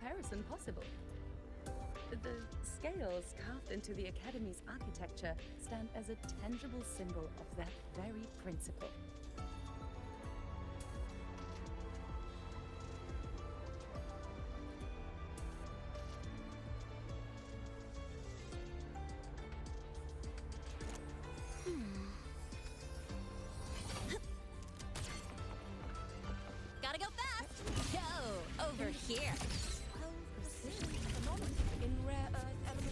comparison possible. The scales carved into the Academy's architecture stand as a tangible symbol of that very principle. Gotta go fast! Go! Over here! Precision phenomenon in rare earth element.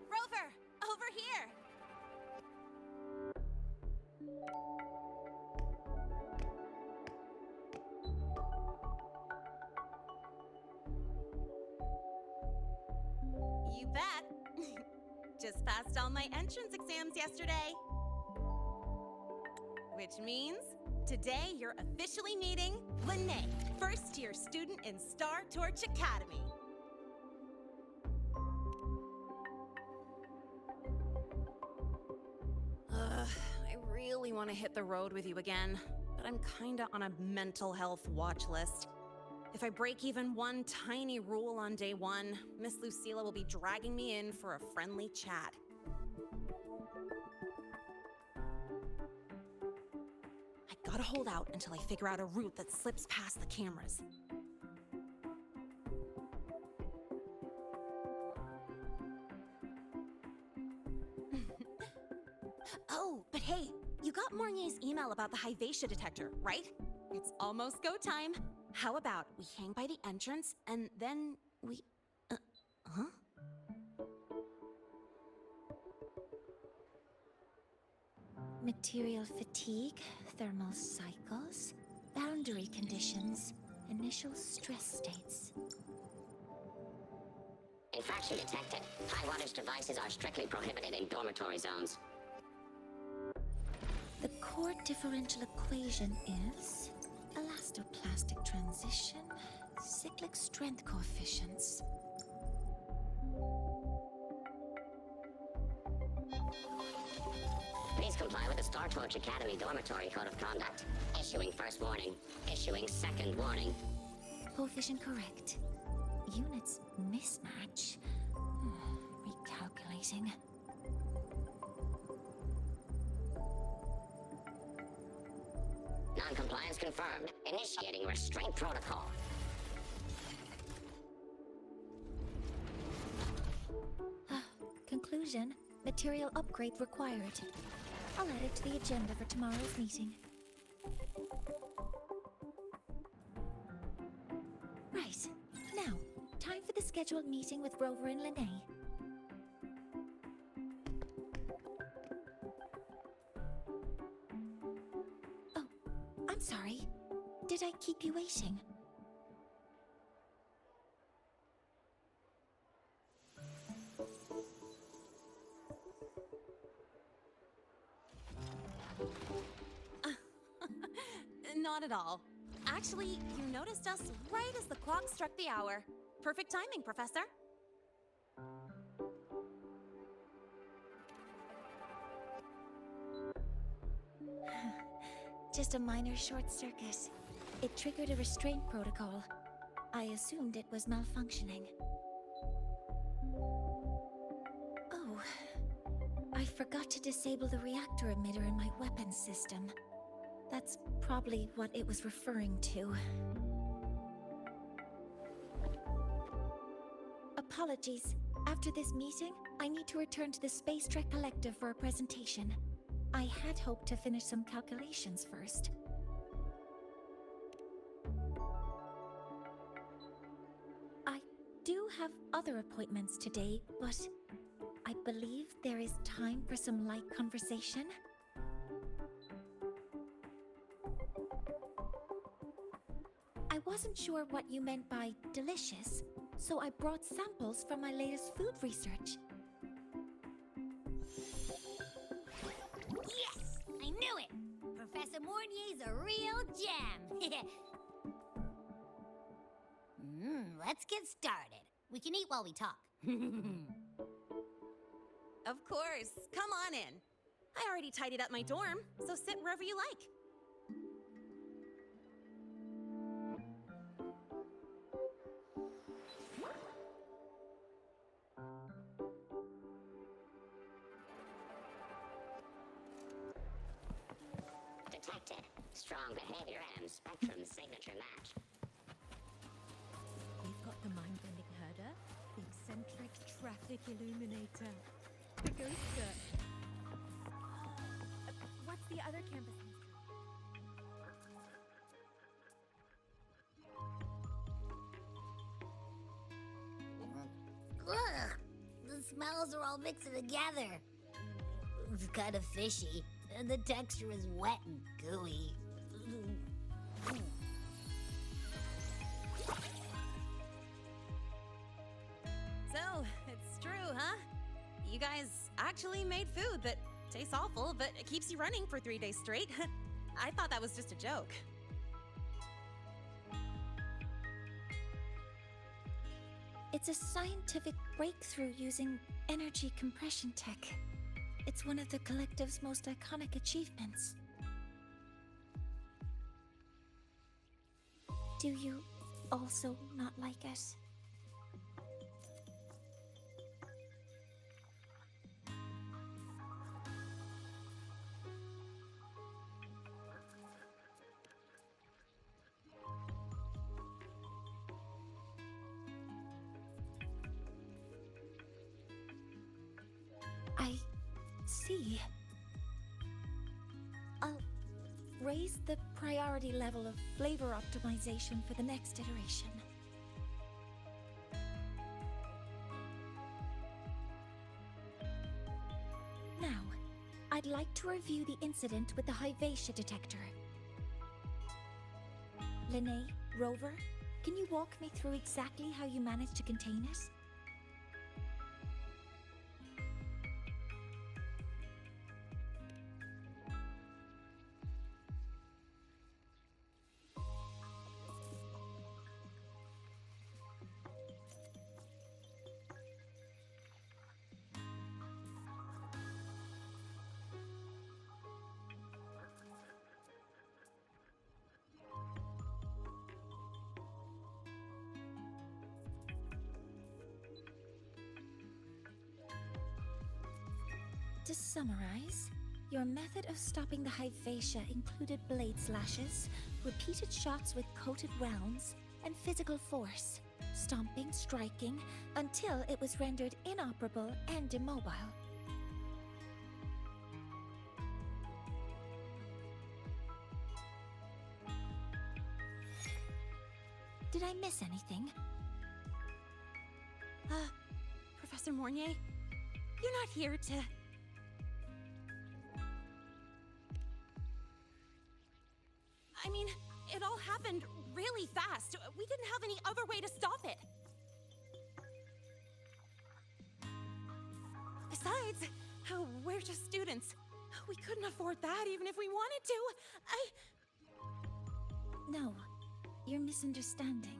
Rover! Over here! You bet! Just passed all my entrance exams yesterday. Which means today you're officially meeting Lene, first-year student in Star Torch Academy. I really want to hit the road with you again, but I'm kinda on a mental health watch list. If I break even one tiny rule on day one, Miss Lucilla will be dragging me in for a friendly chat. I gotta hold out until I figure out a route that slips past the cameras. Oh, but hey, you got Mornier's email about the Hyvatia detector, right? It's almost go time. How about we hang by the entrance and then we... huh? Material fatigue, thermal cycles, boundary conditions, initial stress states. Infraction detected. High wattage devices are strictly prohibited in dormitory zones. The core differential equation is elastoplastic transition, cyclic strength coefficients. Please comply with the Star Torch Academy Dormitory Code of Conduct. Issuing first warning. Issuing second warning. Coefficient correct. Units mismatch. Recalculating. Non-compliance confirmed. Initiating restraint protocol. Conclusion, material upgrade required. I'll add it to the agenda for tomorrow's meeting. Right. Now, time for the scheduled meeting with Rover and Lene. Oh, I'm sorry. Did I keep you waiting? Not at all. Actually, you noticed us right as the clock struck the hour. Perfect timing, Professor. Just a minor short circuit. It triggered a restraint protocol. I assumed it was malfunctioning. Oh, I forgot to disable the reactor emitter in my weapons system. That's probably what it was referring to. Apologies. After this meeting, I need to return to the Space Trek Collective for a presentation. I had hoped to finish some calculations first. I do have other appointments today, but I believe there is time for some light conversation. I wasn't sure what you meant by delicious, so I brought samples from my latest food research. Yes! I knew it! Professor Mornier's a real gem! Let's get started. We can eat while we talk. Of course. Come on in. I already tidied up my dorm, so sit wherever you like. Detected. Strong behavior and spectrum signature match. We've got the mind-bending herder, the eccentric traffic illuminator, the ghoster. What's the other campus mystery? Ugh! The smells are all mixing together. It's kind of fishy, and the texture is wet and gooey. So, it's true, huh? You guys actually made food that tastes awful, but it keeps you running for 3 days straight. I thought that was just a joke. It's a scientific breakthrough using energy compression tech. It's one of the collective's most iconic achievements. Do you also not like it? I see. I'll raise the priority level of flavor optimization for the next iteration. Now, I'd like to review the incident with the Hyvatia detector. Linnae, Rover, can you walk me through exactly how you managed to contain it? To summarize, your method of stopping the Hyvatia included blade slashes, repeated shots with coated realms, and physical force, stomping, striking, until it was rendered inoperable and immobile. Did I miss anything? Professor Mornier, you're not here to... I mean, it all happened really fast. We didn't have any other way to stop it. Besides, we're just students. We couldn't afford that even if we wanted to. No, you're misunderstanding.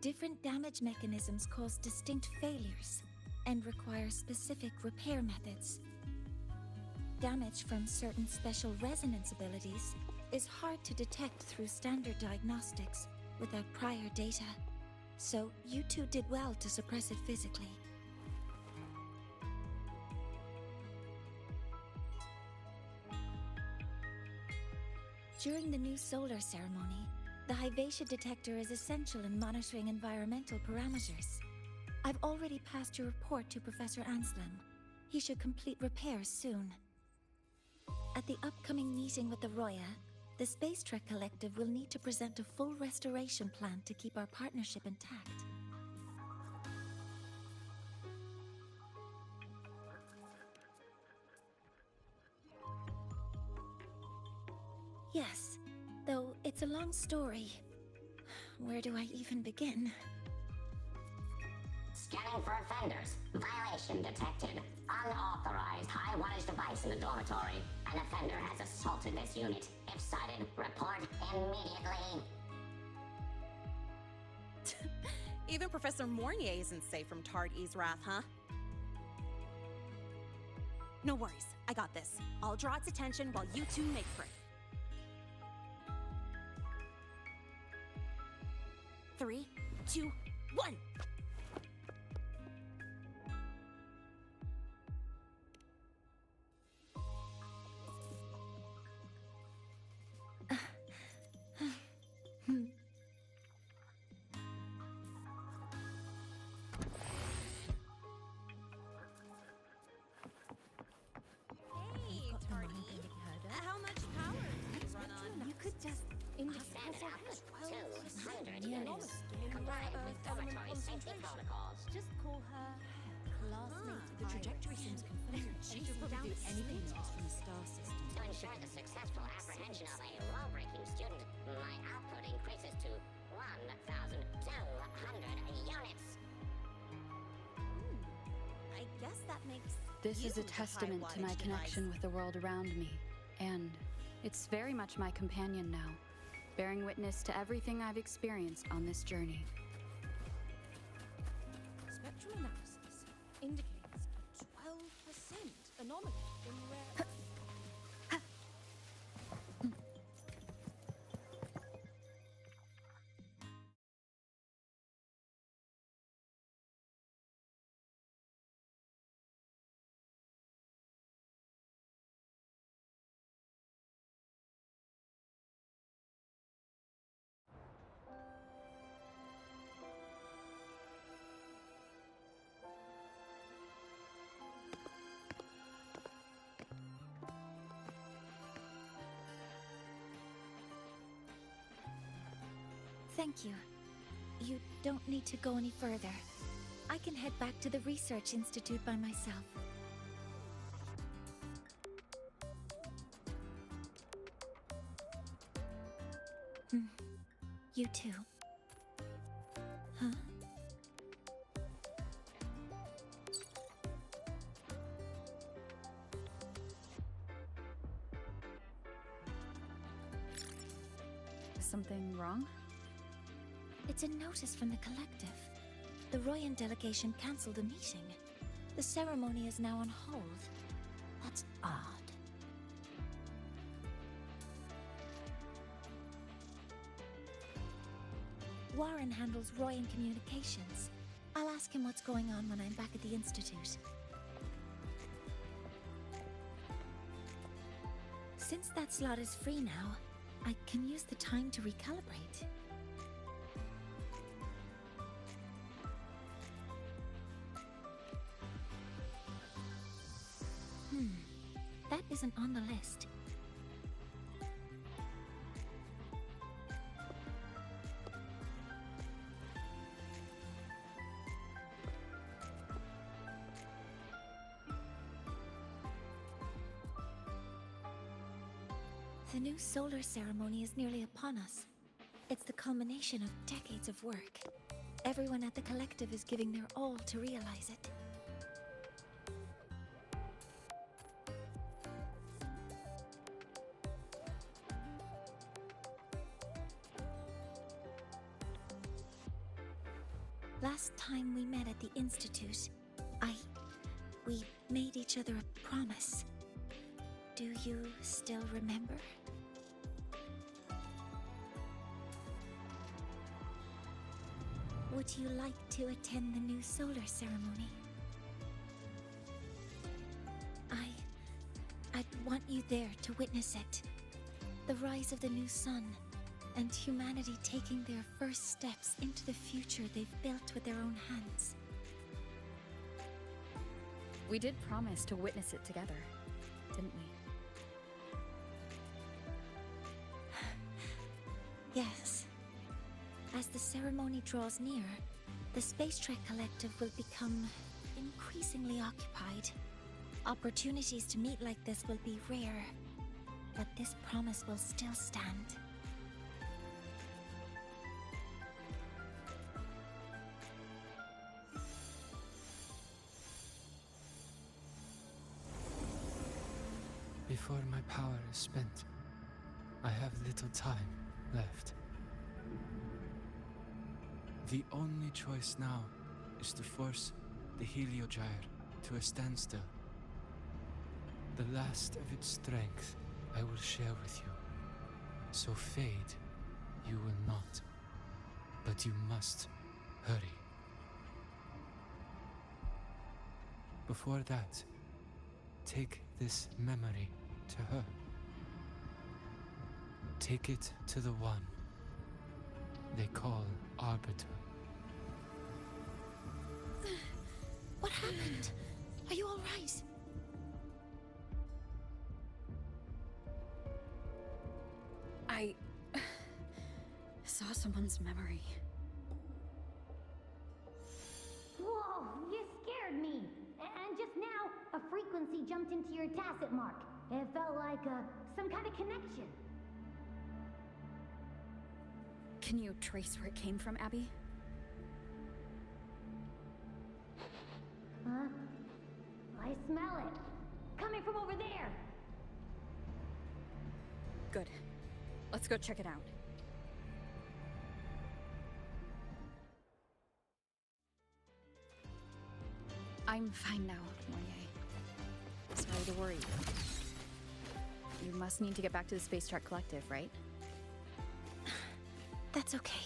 Different damage mechanisms cause distinct failures and require specific repair methods. Damage from certain special resonance abilities is hard to detect through standard diagnostics without prior data, so you two did well to suppress it physically. During the new solar ceremony, the Hyvatia detector is essential in monitoring environmental parameters. I've already passed your report to Professor Anslem. He should complete repairs soon. At the upcoming meeting with the Roya, the Space Trek Collective will need to present a full restoration plan to keep our partnership intact. Yes, though it's a long story. Where do I even begin? Scanning for offenders. Violation detected. Unauthorized high-wattage device in the dormitory. An offender has assaulted this unit. If sighted, report immediately. Even Professor Mornier isn't safe from Tard-E's wrath, huh? No worries, I got this. I'll draw its attention while you two make for it. 3, 2, 1! Hey, Tardy. How much power do you run on? You could just Standard output 200 units. Compliant with dormitory safety protocols. just call her classmate. The trajectory seems confusing. She should probably do anything else from the star system. To ensure the successful apprehension of a law-breaking student, my output increases to 1,200 units. I guess that makes This you is a the testament to my high-wattage connection device. with the world around me, and it's very much my companion now, bearing witness to everything I've experienced on this journey. Spectrum analysis indicates a 12% anomaly in rare. Thank you. You don't need to go any further. I can head back to the Research Institute by myself. You too. Huh? Is something wrong? It's a notice from the collective. The Royan delegation cancelled a meeting. The ceremony is now on hold. That's odd. Warren handles Royan communications. I'll ask him what's going on when I'm back at the Institute. Since that slot is free now, I can use the time to recalibrate. That isn't on the list. The new solar ceremony is nearly upon us. It's the culmination of decades of work. Everyone at the collective is giving their all to realize it. Last time we met at the Institute, we made each other a promise. Do you still remember? Would you like to attend the new solar ceremony? I'd want you there to witness it. The rise of the new sun, and humanity taking their first steps into the future they've built with their own hands. We did promise to witness it together, didn't we? Yes. As the ceremony draws near, the Space Trek Collective will become increasingly occupied. Opportunities to meet like this will be rare, but this promise will still stand. Before my power is spent, I have little time left. The only choice now is to force the Heliogyre to a standstill. The last of its strength I will share with you. So fade, you will not. But you must hurry. Before that, take this memory to her. Take it to the one they call Arbiter. What happened? Are you all right? I saw someone's memory. Whoa, you scared me. And just now, a frequency jumped into your tacit mark. It felt like some kind of connection. Can you trace where it came from, Abby? Huh? I smell it. Coming from over there. Good. Let's go check it out. I'm fine now, Mounier. Sorry to worry you. You must need to get back to the Space Trek Collective, right? That's okay.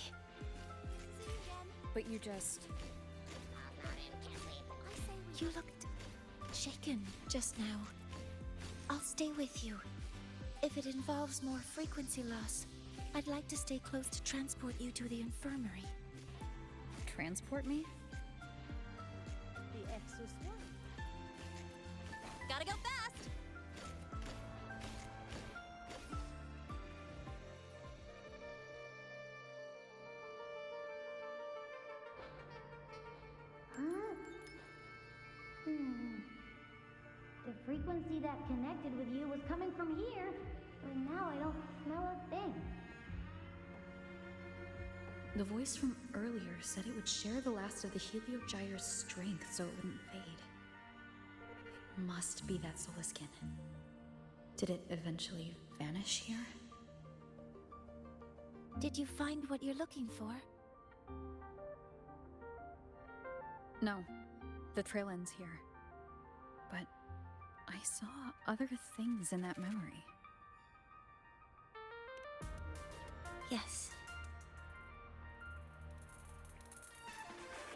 But you just... You looked shaken just now. I'll stay with you. If it involves more frequency loss, I'd like to stay close to transport you to the infirmary. transport me? The Exo-Swarm. Gotta go fast! Huh? The frequency that connected with you was coming from here, but now I don't smell a thing. The voice from earlier said it would share the last of the Heliogyre's strength so it wouldn't fade. It must be that solar skin. Did it eventually vanish here? Did you find what you're looking for? No, the trail ends here. But I saw other things in that memory. Yes.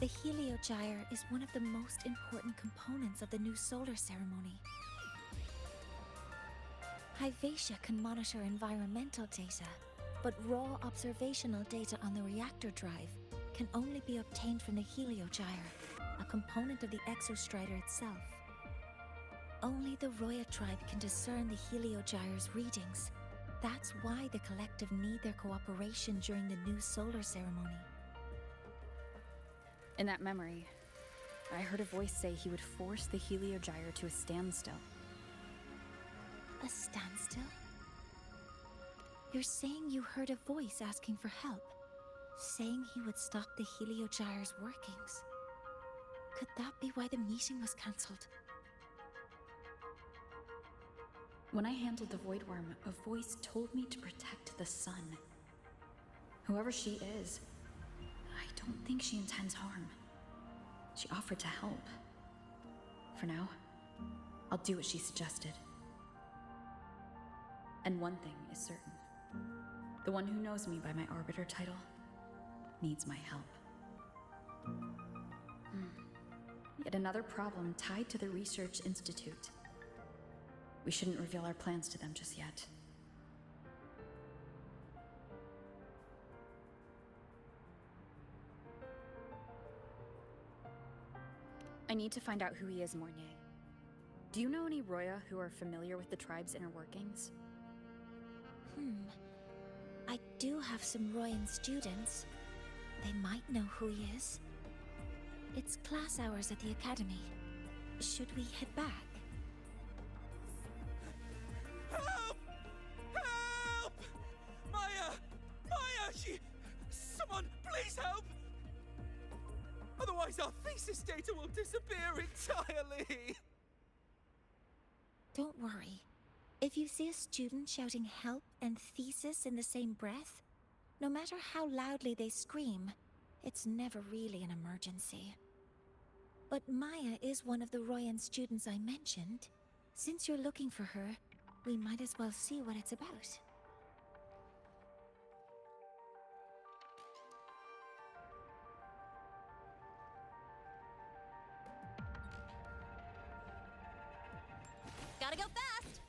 The Heliogyre is one of the most important components of the new solar ceremony. Hyvatia can monitor environmental data, but raw observational data on the reactor drive can only be obtained from the Heliogyre, a component of the Exostrider itself. Only the Roya tribe can discern the Heliogyre's readings. That's why the collective need their cooperation during the new solar ceremony. In that memory, I heard a voice say he would force the Heliogyre to a standstill. A standstill? You're saying you heard a voice asking for help, saying he would stop the Heliogyre's workings. Could that be why the meeting was cancelled? When I handled the Void Worm, a voice told me to protect the sun. Whoever she is, I don't think she intends harm. She offered to help. For now, I'll do what she suggested. And one thing is certain. The one who knows me by my Arbiter title needs my help. Yet another problem tied to the Research Institute. We shouldn't reveal our plans to them just yet. I need to find out who he is, Mounier. Do you know any Roya who are familiar with the tribe's inner workings? I do have some Royan students. They might know who he is. It's class hours at the academy. Should we head back? Help! Help! Maya! Maya! Someone, please help! Otherwise our thesis data will disappear entirely! Don't worry. If you see a student shouting help and thesis in the same breath, no matter how loudly they scream, it's never really an emergency. But Maya is one of the Royan students I mentioned. Since you're looking for her, we might as well see what it's about. Gotta go fast!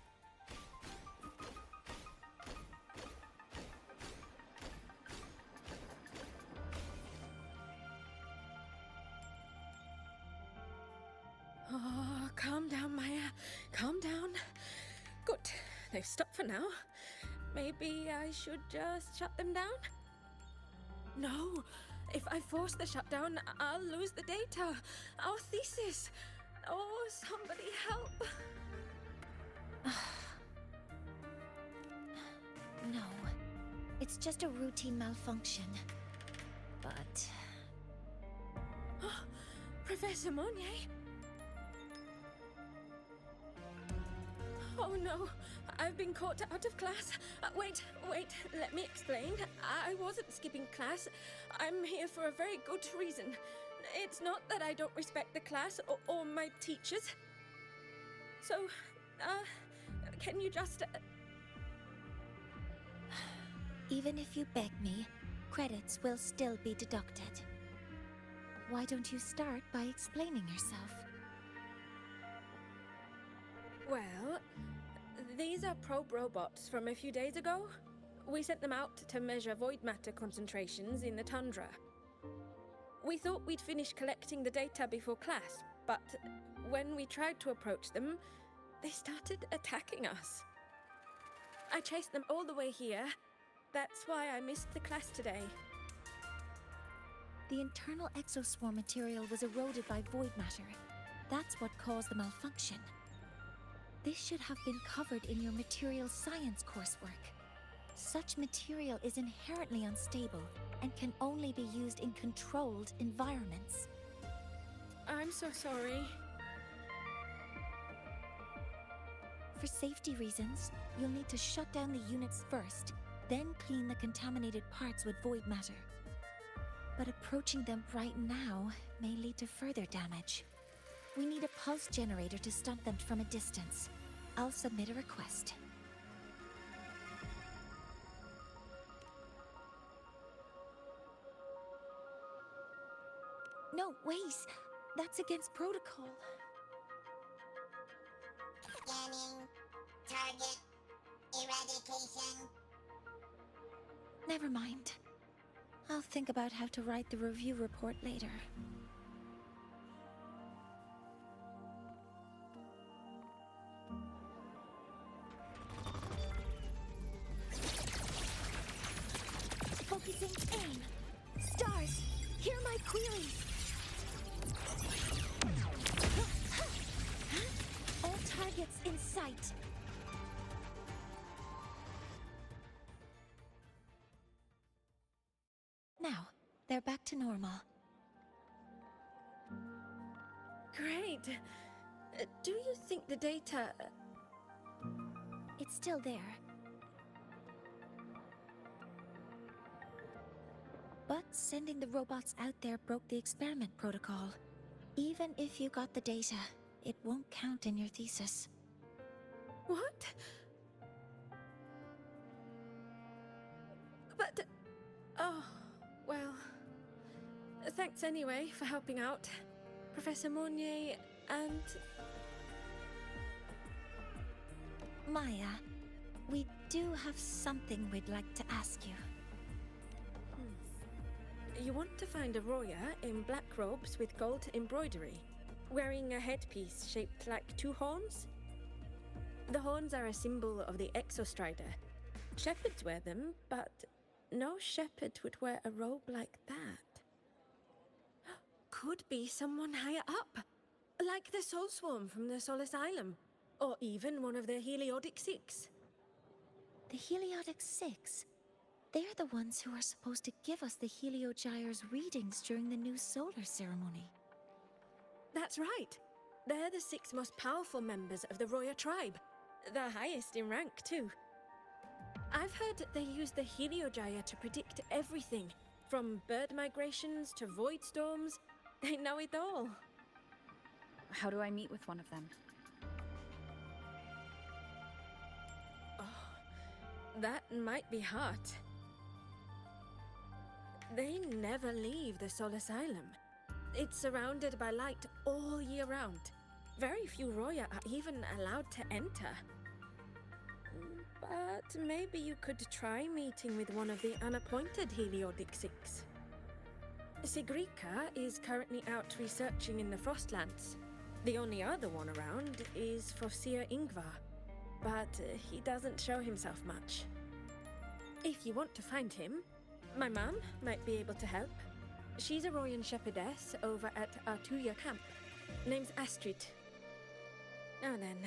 Oh, calm down, Maya. Calm down. Good. They've stopped for now. Maybe I should just shut them down? No. If I force the shutdown, I'll lose the data. Our thesis. Oh, somebody help. No. It's just a routine malfunction. But... Professor Monnier? Oh no, I've been caught out of class. Wait, let me explain. I wasn't skipping class. I'm here for a very good reason. It's not that I don't respect the class or my teachers. So, can you just... Even if you beg me, credits will still be deducted. Why don't you start by explaining yourself? Well, these are probe robots from a few days ago. We sent them out to measure void matter concentrations in the tundra. We thought we'd finish collecting the data before class, but when we tried to approach them, they started attacking us. I chased them all the way here. That's why I missed the class today. The internal exoswarm material was eroded by void matter. That's what caused the malfunction. This should have been covered in your material science coursework. Such material is inherently unstable and can only be used in controlled environments. I'm so sorry. For safety reasons, you'll need to shut down the units first, then clean the contaminated parts with void matter. But approaching them right now may lead to further damage. We need a pulse generator to stun them from a distance. I'll submit a request. No, wait! That's against protocol. Scanning. Target. Eradication. Never mind. I'll think about how to write the review report later. Focusing aim. Stars, hear my queries. All targets in sight. Now, they're back to normal. Great. Do you think the data... It's still there. But sending the robots out there broke the experiment protocol. Even if you got the data, it won't count in your thesis. What? But... Oh, well... Thanks anyway for helping out, Professor Monnier and... Maya, we do have something we'd like to ask you. You want to find a Roya in black robes with gold embroidery. wearing a headpiece shaped like two horns. The horns are a symbol of the Exostrider. Shepherds wear them, but no shepherd would wear a robe like that. Could be someone higher up, like the Soul Swarm from the Soul Asylum, or even one of the Heliodic Six. The Heliodic Six? They're the ones who are supposed to give us the Heliogyre's readings during the new solar ceremony. That's right. They're the 6 most powerful members of the Roya tribe. The highest in rank, too. I've heard they use the Heliogyre to predict everything, from bird migrations to void storms. They know it all. How do I meet with one of them? Oh, that might be hard. They never leave the Soul Asylum. It's surrounded by light all year round. Very few Roya are even allowed to enter. But maybe you could try meeting with one of the unappointed Heliodic Six. Sigrika is currently out researching in the Frostlands. The only other one around is Fossier Ingvar, but he doesn't show himself much. If you want to find him, my mum might be able to help. She's a Royan shepherdess over at Artuya camp. Name's Astrid. Now then,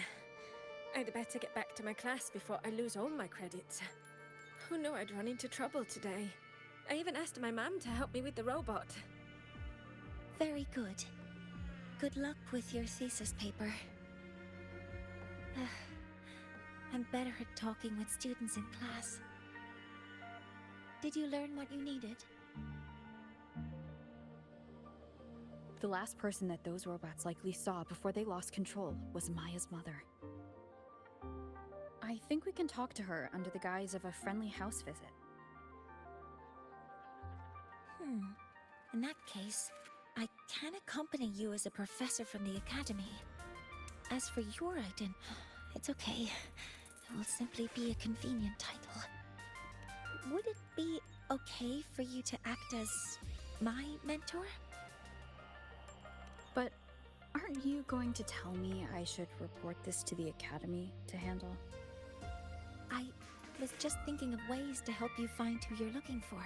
I'd better get back to my class before I lose all my credits. Who knew I'd run into trouble today? I even asked my mum to help me with the robot. Very good. Good luck with your thesis paper. I'm better at talking with students in class. Did you learn what you needed? The last person that those robots likely saw before they lost control was Maya's mother. I think we can talk to her under the guise of a friendly house visit. In that case, I can accompany you as a professor from the academy. As for your identity, it's okay. It will simply be a convenient title. Would it be okay for you to act as my mentor? But aren't you going to tell me I should report this to the academy to handle? I was just thinking of ways to help you find who you're looking for.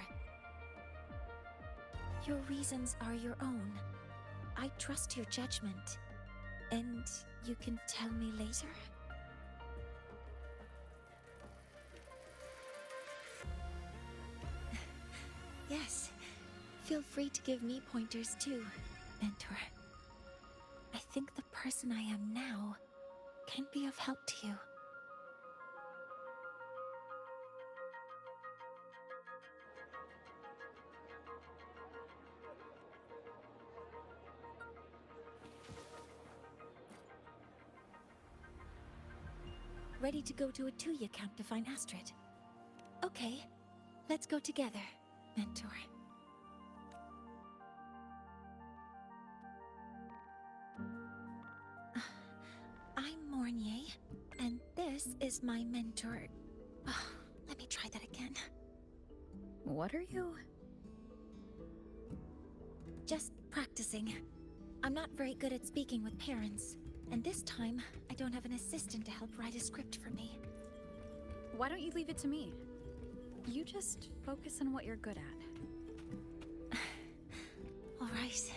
Your reasons are your own. I trust your judgment. And you can tell me later? Yes. Feel free to give me pointers too, mentor. I think the person I am now can be of help to you. Ready to go to a Tuya camp to find Astrid? Okay, let's go together, mentor. I'm Mornier, and this is my mentor. Let me try that again. What are you? Just practicing. I'm not very good at speaking with parents, and this time I don't have an assistant to help write a script for me. Why don't you leave it to me? You just focus on what you're good at. All right.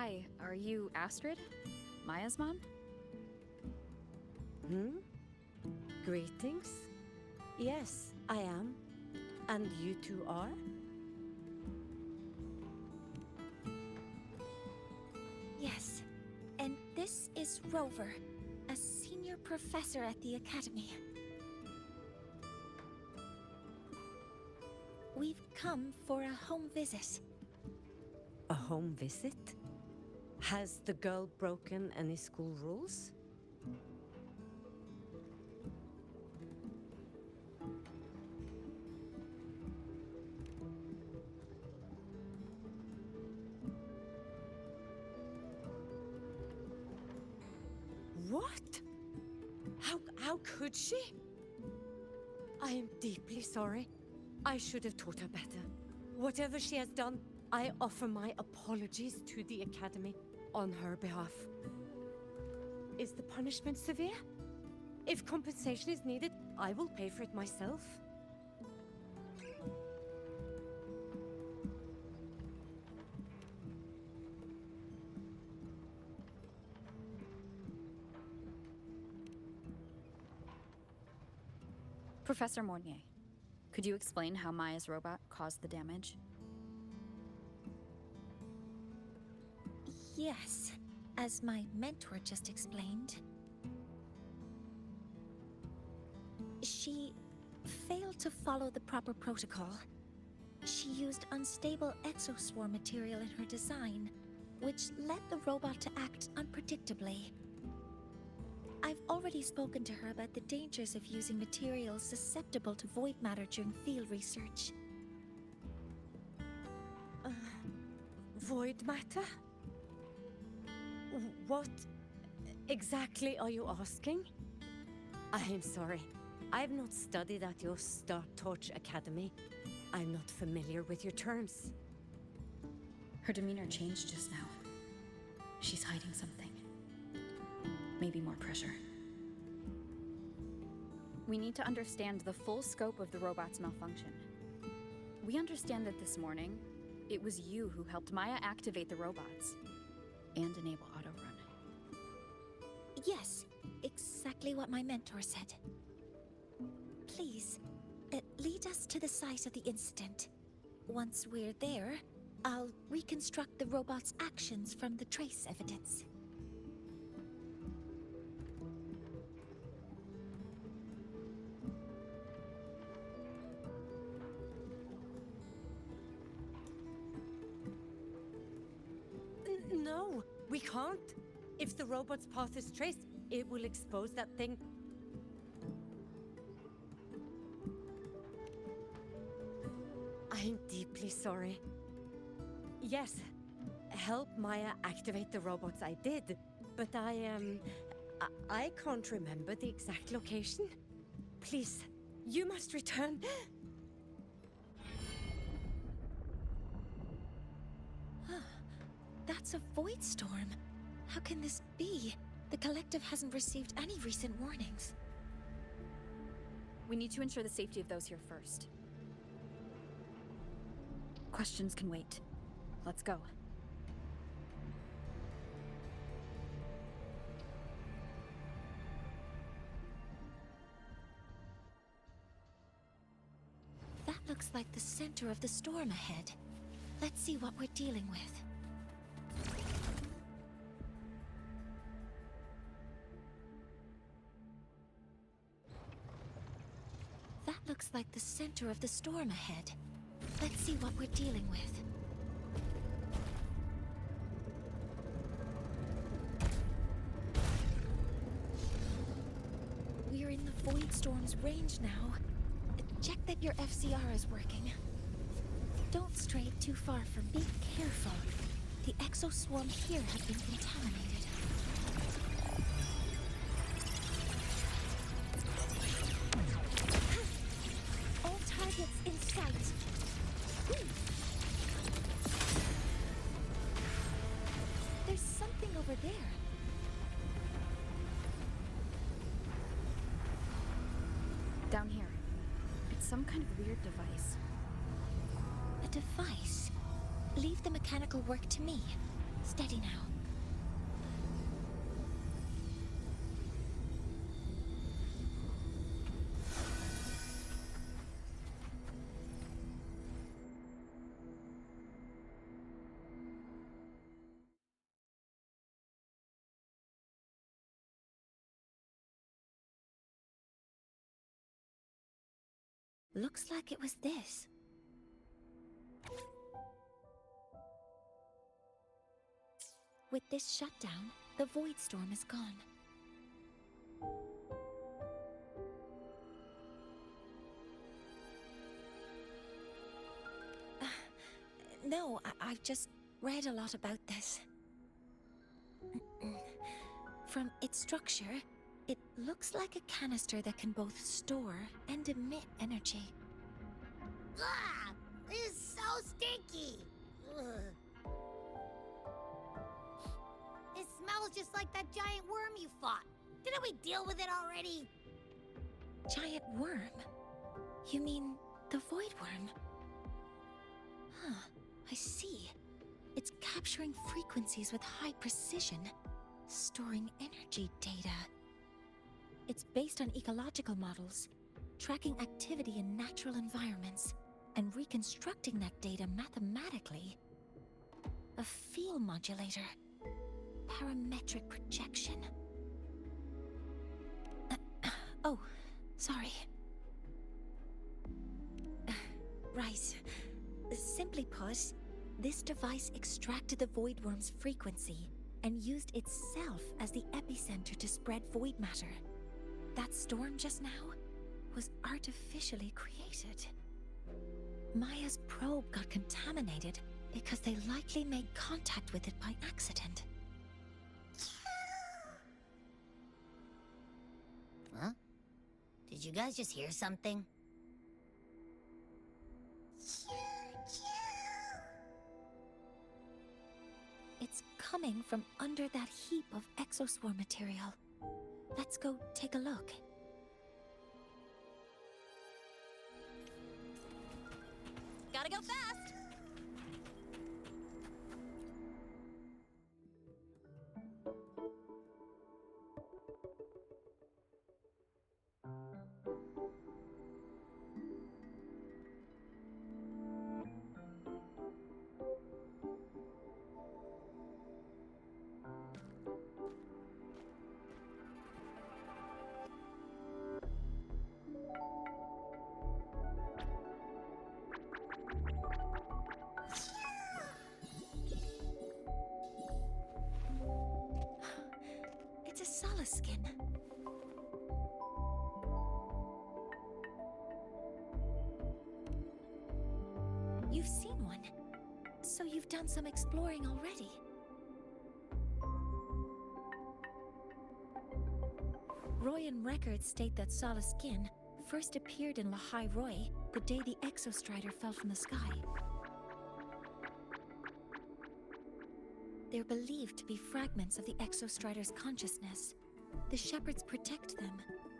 Hi, are you Astrid? Maya's mom? Greetings. Yes, I am. And you two are? Yes. And this is Rover, a senior professor at the Academy. We've come for a home visit. A home visit? Has the girl broken any school rules? What? How could she? I am deeply sorry. I should have taught her better. Whatever she has done, I offer my apologies to the Academy on her behalf. Is the punishment severe? If compensation is needed, I will pay for it myself. Professor Mornier, could you explain how Maya's robot caused the damage? Yes, as my mentor just explained. She failed to follow the proper protocol. She used unstable exoswarm material in her design, which led the robot to act unpredictably. I've already spoken to her about the dangers of using materials susceptible to void matter during field research. Void matter? What exactly are you asking? I am sorry. I have not studied at your Star Torch Academy. I'm not familiar with your terms. Her demeanor changed just now. She's hiding something. Maybe more pressure. We need to understand the full scope of the robot's malfunction. We understand that this morning, it was you who helped Maya activate the robots and enable autorun. Yes, exactly what my mentor said. Please, lead us to the site of the incident. Once we're there, I'll reconstruct the robot's actions from the trace evidence. No, we can't. If the robot's path is traced, it will expose that thing. I'm deeply sorry. Yes, help Maya activate the robots I did, but I can't remember the exact location. Please, you must return. That's a void storm. How can this be? The Collective hasn't received any recent warnings. We need to ensure the safety of those here first. Questions can wait. Let's go. That looks like the center of the storm ahead. Let's see what we're dealing with. That looks like the center of the storm ahead. Let's see what we're dealing with. We're in the void storm's range now. Check that your FCR is working. Don't stray too far from. Be careful. The exoswarm here have been contaminated. All targets in sight. There's something over there. Down here. It's some kind of weird device. A device? Leave the mechanical work to me. Steady now. Looks like it was this. With this shutdown, the Void Storm is gone. No, I've just read a lot about this. From its structure, it looks like a canister that can both store and emit energy. Ah! This is so stinky! Ugh. It smells just like that giant worm you fought. Didn't we deal with it already? Giant worm? You mean the Void Worm? Huh, I see. It's capturing frequencies with high precision, storing energy data. It's based on ecological models, tracking activity in natural environments, and reconstructing that data mathematically. A field modulator. Parametric projection. Oh, sorry. Right. Simply put, this device extracted the Void Worm's frequency and used itself as the epicenter to spread void matter. That storm just now was artificially created. Maya's probe got contaminated because they likely made contact with it by accident. Huh? Did you guys just hear something? It's coming from under that heap of exoswarm material. Let's go take a look. Gotta go fast! It's a Solaskin. You've seen one, so you've done some exploring already. Royan records state that Solaskin first appeared in Lahai Roy the day the Exostrider fell from the sky. They're believed to be fragments of the Exostrider's consciousness. The Shepherds protect them,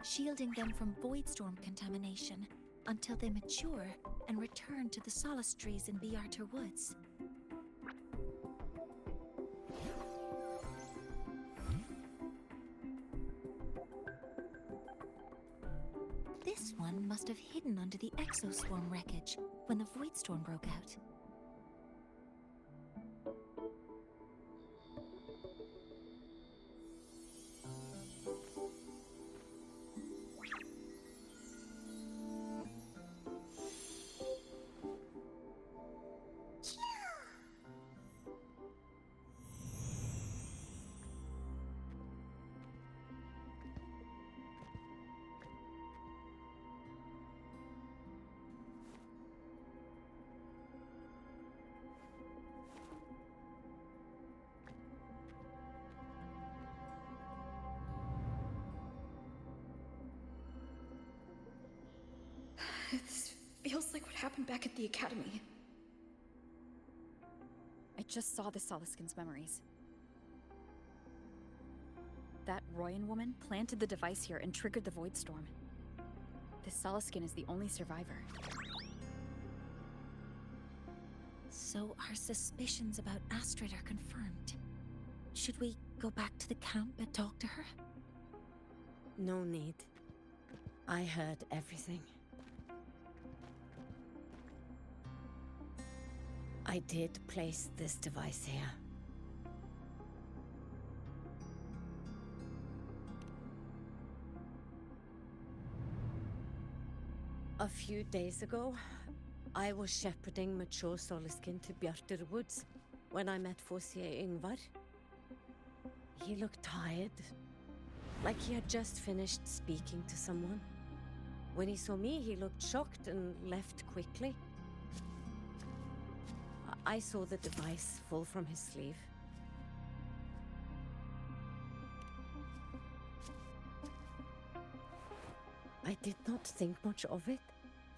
shielding them from Voidstorm contamination until they mature and return to the Solace trees in Biarter Woods. This one must have hidden under the Exoswarm wreckage when the Voidstorm broke out. This feels like what happened back at the Academy. I just saw the Solaskin's memories. That Royan woman planted the device here and triggered the Voidstorm. This Solaskin is the only survivor. So our suspicions about Astrid are confirmed. Should we go back to the camp and talk to her? No need. I heard everything. I did place this device here. A few days ago, I was shepherding mature Soliskin to Bjartur Woods when I met Forsier Yngvar. He looked tired, like he had just finished speaking to someone. When he saw me, he looked shocked and left quickly. I saw the device fall from his sleeve. I did not think much of it.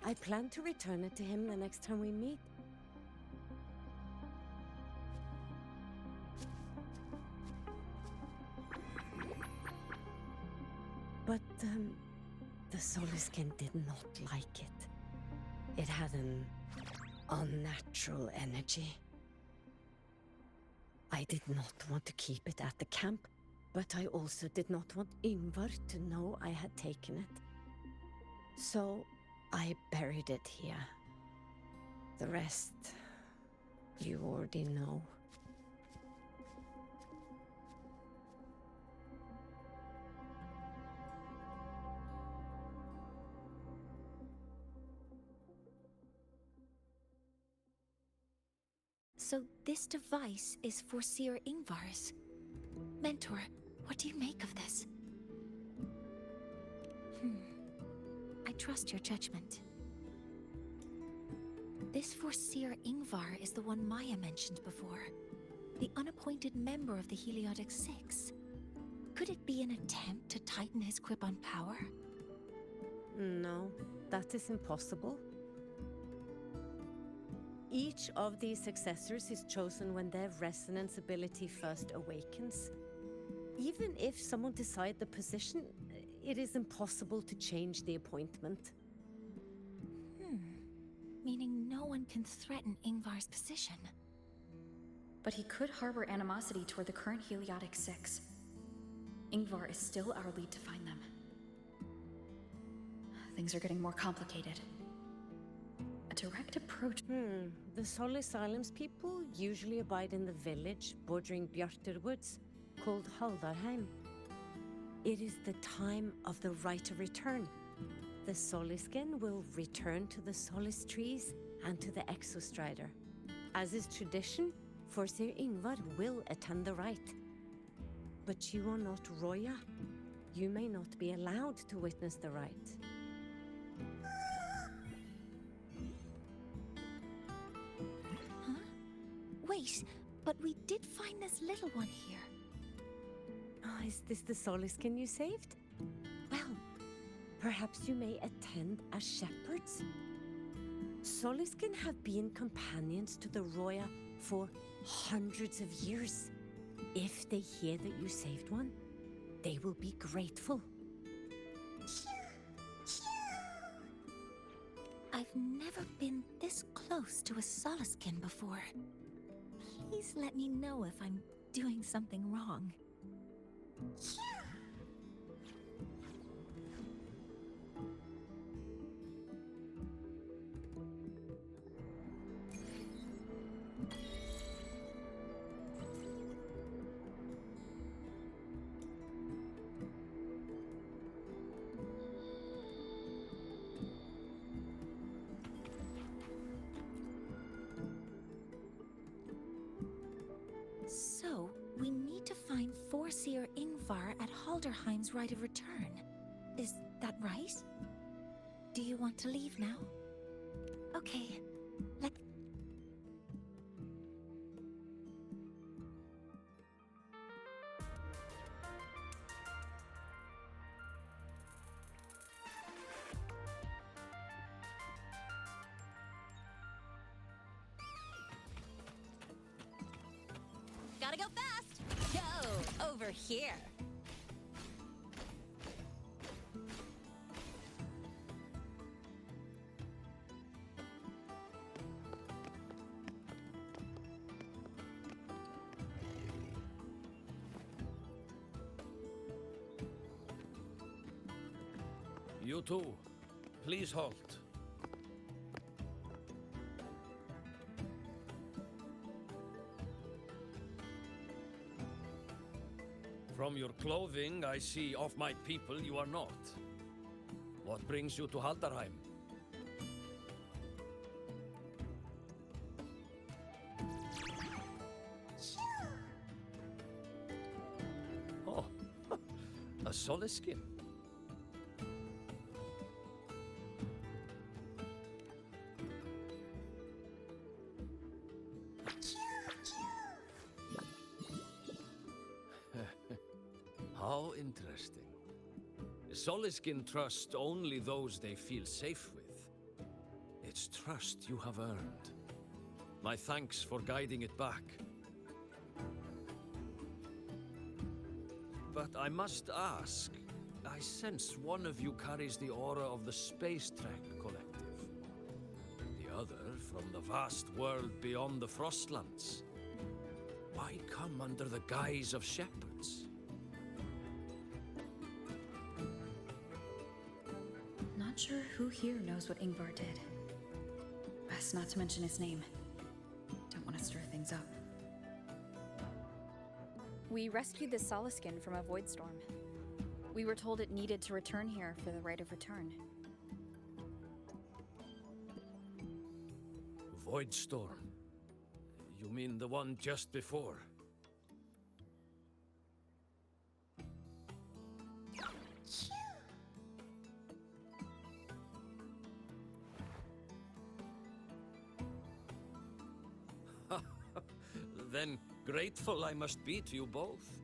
I plan to return it to him the next time we meet. But, the Soliskin did not like it. It had an unnatural energy. I did not want to keep it at the camp, but I also did not want Yngvar to know I had taken it. So I buried it here. The rest, you already know. So this device is for Seer Yngvar's. Mentor, what do you make of this? I trust your judgment. This Forseer Yngvar is the one Maya mentioned before. The unappointed member of the Heliotic Six. Could it be an attempt to tighten his grip on power? No, that is impossible. Each of these successors is chosen when their resonance ability first awakens. Even if someone decides the position, it is impossible to change the appointment. Meaning no one can threaten Yngvar's position. But he could harbor animosity toward the current Heliotic Six. Yngvar is still our lead to find them. Things are getting more complicated. A direct approach. The Solis Islands people usually abide in the village bordering Bjartur Woods, called Haldarheim. It is the time of the right of return. The Soliskin will return to the Solis trees and to the Exostrider. As is tradition, Forseer Yngvar will attend the rite. But you are not Roya. You may not be allowed to witness the rite. Wait, but we did find this little one here. Is this the Soliskin you saved? Well, perhaps you may attend as shepherds? Soliskin have been companions to the Roya for hundreds of years. If they hear that you saved one, they will be grateful. I've never been this close to a Soliskin before. Please let me know if I'm doing something wrong. So, we need to find Forseer Yngvar at Haldarheim's Rite of Return. Is that right? Do you want to leave now? Okay, let... Gotta go fast! Go over here! You too. Please halt. From your clothing, I see of my people you are not. What brings you to Haldarheim? Oh, a Soliskin. How interesting. Soliskin trust only those they feel safe with. It's trust you have earned. My thanks for guiding it back. But I must ask, I sense one of you carries the aura of the Space Trek Collective. The other from the vast world beyond the Frostlands. Why come under the guise of shepherds? Not sure who here knows what Ingvar did. Best not to mention his name. Don't want to stir things up. We rescued the Soliskin from a void storm. We were told it needed to return here for the right of return. Void storm? You mean the one just before? Then grateful I must be to you both.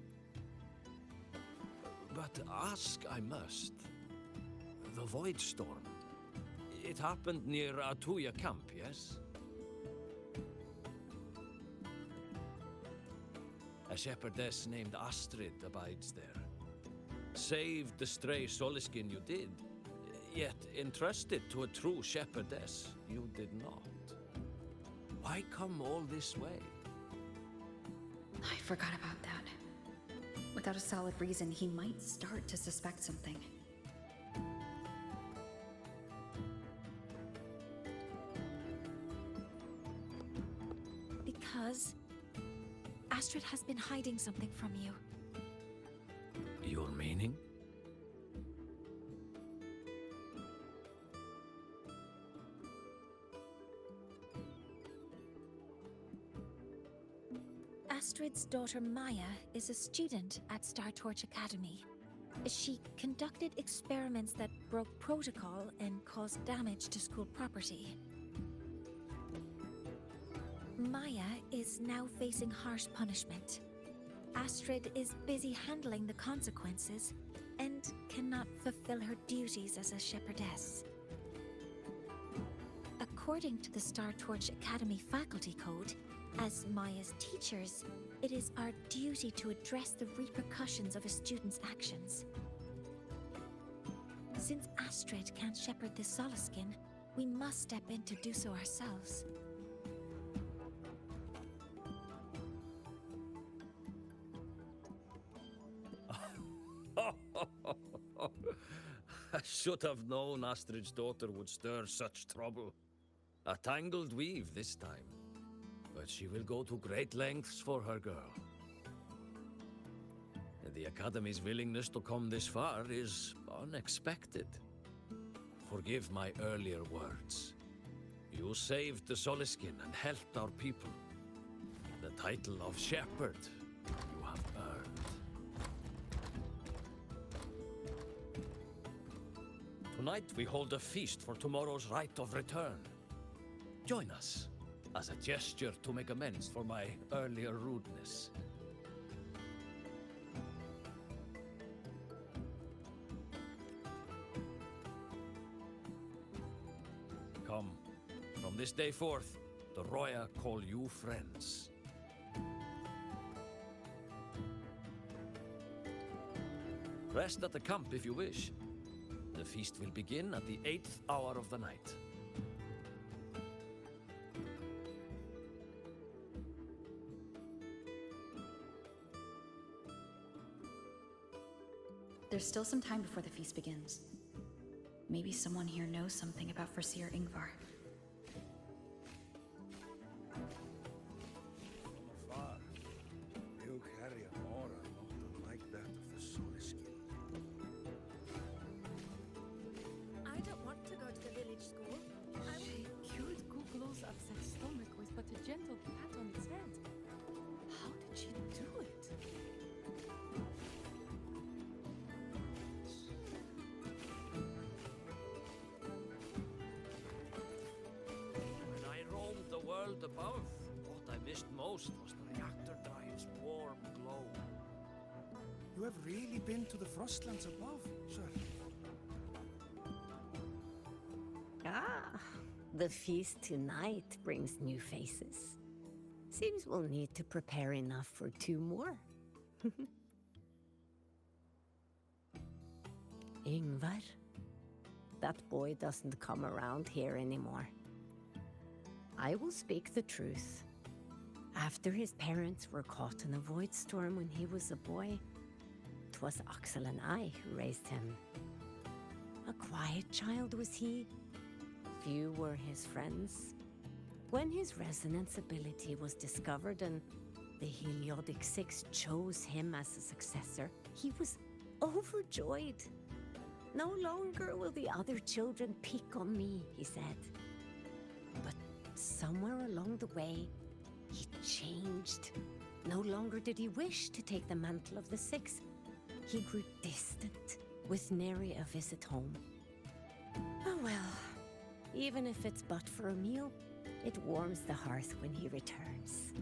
But ask I must. The Void Storm. It happened near Atuya camp, yes? A shepherdess named Astrid abides there. Saved the stray Soliskin you did, yet entrusted to a true shepherdess you did not. Why come all this way? I forgot about that. Without a solid reason, he might start to suspect something. Because Astrid has been hiding something from you. Your meaning? Astrid's daughter Maya is a student at Star Torch Academy. She conducted experiments that broke protocol and caused damage to school property. Maya is now facing harsh punishment. Astrid is busy handling the consequences and cannot fulfill her duties as a shepherdess. According to the Star Torch Academy faculty code, as Maya's teachers, it is our duty to address the repercussions of a student's actions. Since Astrid can't shepherd the Soliskin, we must step in to do so ourselves. I should have known Astrid's daughter would stir such trouble. A tangled weave this time. But she will go to great lengths for her girl. The Academy's willingness to come this far is unexpected. Forgive my earlier words. You saved the Soliskin and helped our people. The title of Shepherd you have earned. Tonight we hold a feast for tomorrow's rite of return. Join us, as a gesture to make amends for my earlier rudeness. Come, from this day forth, the Roya call you friends. Rest at the camp if you wish. The feast will begin at the 8th hour of the night. There's still some time before the feast begins. Maybe someone here knows something about Foreseer Ingvar. Far, they'll carry an aura not unlike that of the Soliskin. I don't want to go to the village school. She cured Kuklo's upset stomach with but a gentle pat on its head. How did she do it? When I roamed the world above, what I missed most was the reactor drive's warm glow. You have really been to the Frostlands above, sir? Ah, the feast tonight brings new faces. Seems we'll need to prepare enough for 2 more. Ingvar? That boy doesn't come around here anymore. I will speak the truth. After his parents were caught in a void storm when he was a boy, 'twas Axel and I who raised him. A quiet child was he. Few were his friends. When his resonance ability was discovered and the Heliodic Six chose him as a successor, he was overjoyed. No longer will the other children pick on me, he said. But somewhere along the way, he changed. No longer did he wish to take the mantle of the Six. He grew distant, with nary a visit home. Oh well, even if it's but for a meal, it warms the hearth when he returns.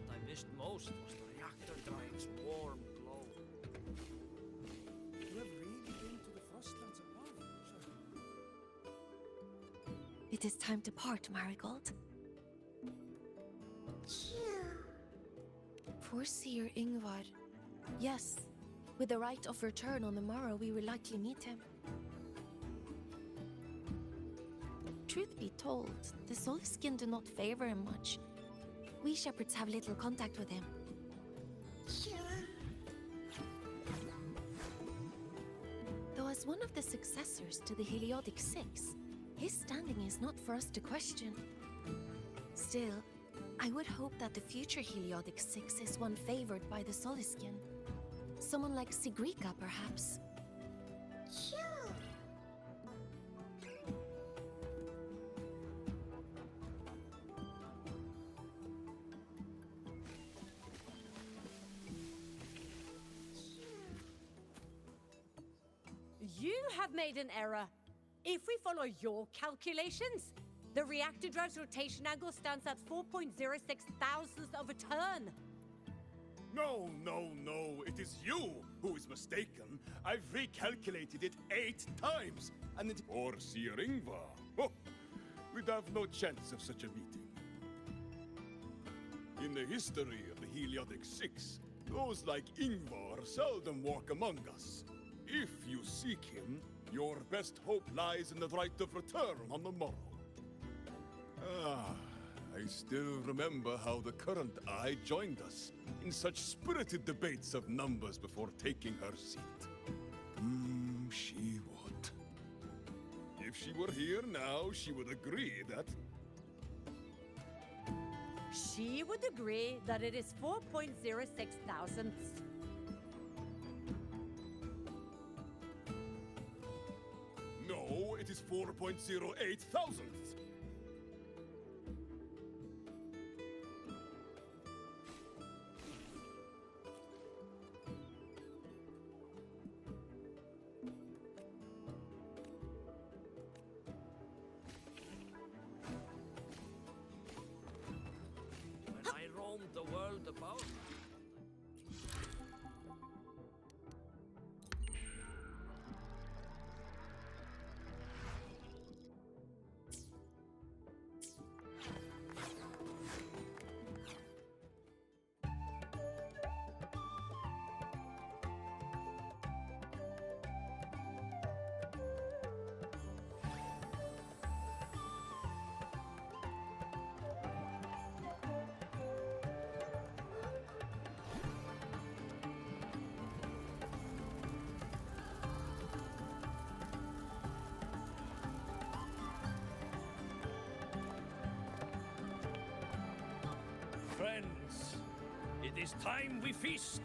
What I missed most was the reactor drive's warm glow. You have really been to the Frostlands above, sir? It is time to part, Marigold. Foreseer Ingvar. Yes, with the right of return on the morrow, we will likely meet him. Truth be told, the Soliskin do not favor him much. We shepherds have little contact with him. Though as one of the successors to the Heliodic Six, his standing is not for us to question. Still, I would hope that the future Heliodic Six is one favored by the Soliskin. Someone like Sigrika, perhaps. You have made an error. If we follow your calculations, the reactor drive's rotation angle stands at 4.06 thousandths of a turn. No, no, no. It is you who is mistaken. I've recalculated it 8 times, and it... Or Seer Ingvar. Oh, we'd have no chance of such a meeting. In the history of the Heliodic Six, those like Ingvar seldom walk among us. If you seek him, your best hope lies in the right of return on the morrow. Ah, I still remember how the current eye joined us in such spirited debates of numbers before taking her seat. She would. If she were here now, she would agree that... She would agree that it is 4.06 thousandths. No, it is 4.08 thousandths. When I roamed the world about... is time we feast.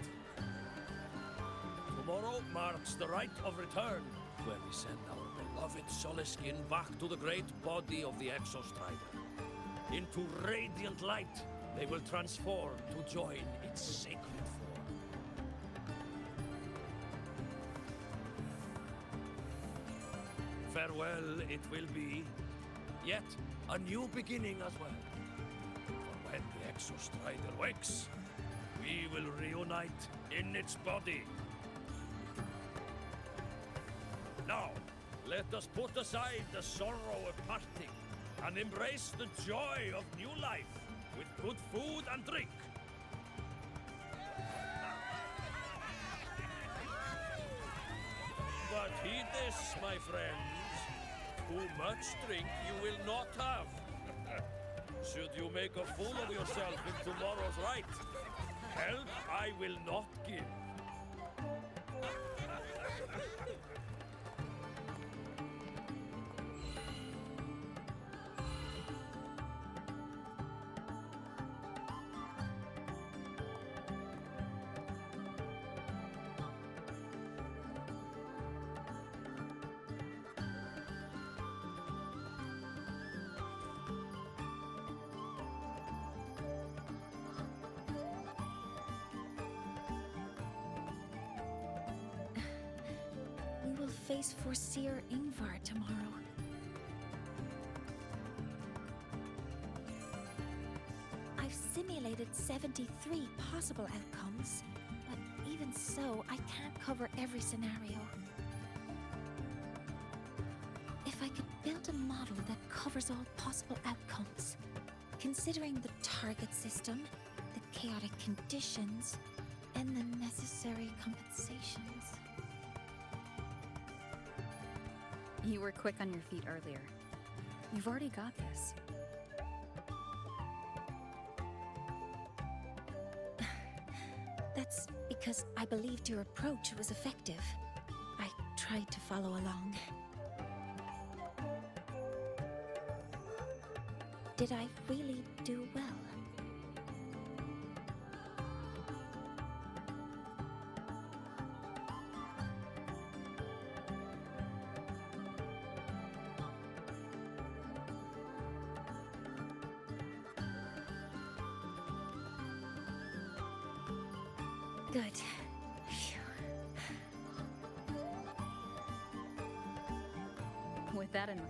Tomorrow marks the rite of return, where we send our beloved Soliskin back to the great body of the Exostrider. Into radiant light, they will transform to join its sacred form. Farewell it will be, yet a new beginning as well. For when the Exostrider wakes, we will reunite in its body. Now, let us put aside the sorrow of parting and embrace the joy of new life with good food and drink. But heed this, my friends. Too much drink you will not have. Should you make a fool of yourself in tomorrow's rite, help I will not give. We will face Forseer Ingvar tomorrow. I've simulated 73 possible outcomes, but even so, I can't cover every scenario. If I could build a model that covers all possible outcomes, considering the target system, the chaotic conditions, and the necessary compensations. You were quick on your feet earlier. You've already got this. That's because I believed your approach was effective. I tried to follow along. Did I really do well? Good. Phew. With that in mind,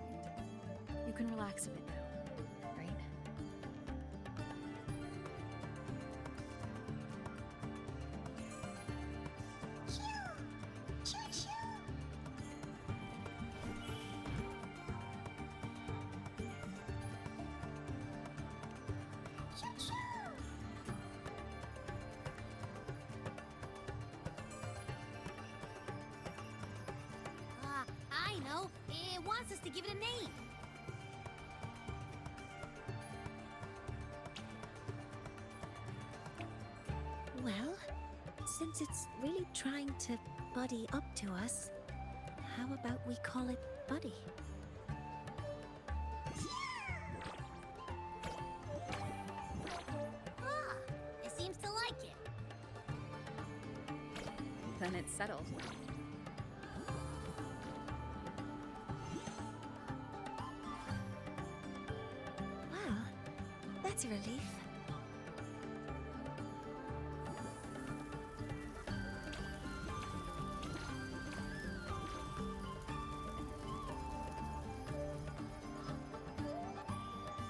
you can relax a bit now, right? I know. It wants us to give it a name. Well, since it's really trying to buddy up to us, how about we call it Buddy? Ah, it seems to like it. Then it's settled. Well, that's a relief.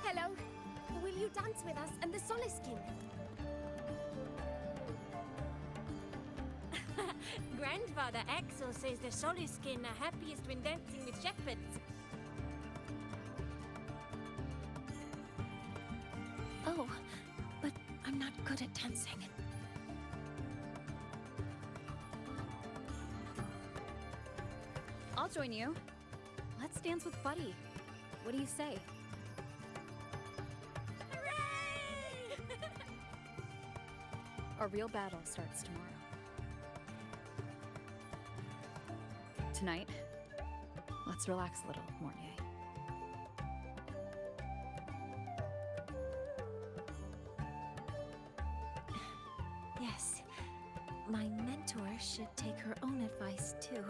Hello. Will you dance with us and the Soliskin? Grandfather Axel says the Soliskin are happiest when dancing with shepherds. Oh, but I'm not good at dancing. I'll join you. Let's dance with Buddy. What do you say? Our real battle starts tomorrow. Tonight, let's relax a little, Mornier. my mentor should take her own advice, too.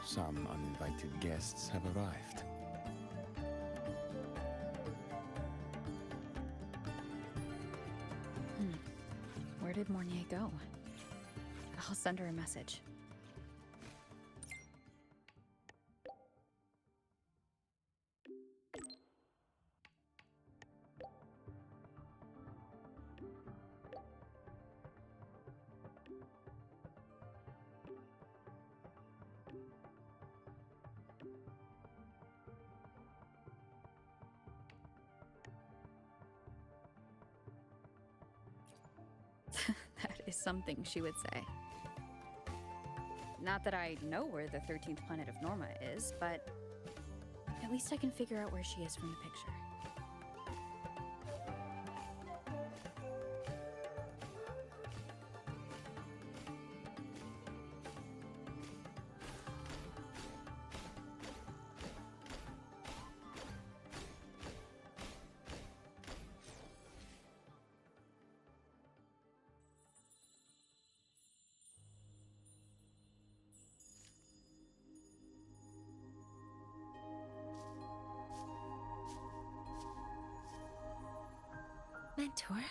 Some uninvited guests have arrived. Where did Mornier go? I'll send her a message. That is something she would say. Not that I know where the 13th planet of Norma is, but at least I can figure out where she is from the picture. Mentor?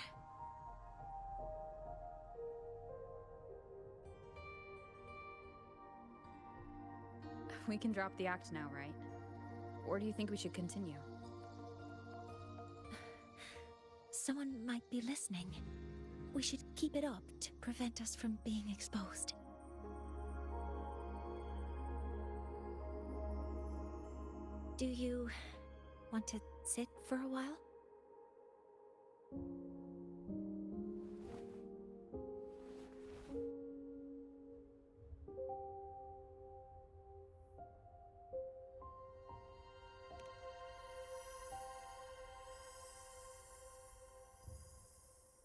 We can drop the act now, right? Or do you think we should continue? Someone might be listening. We should keep it up to prevent us from being exposed. Do you want to sit for a while?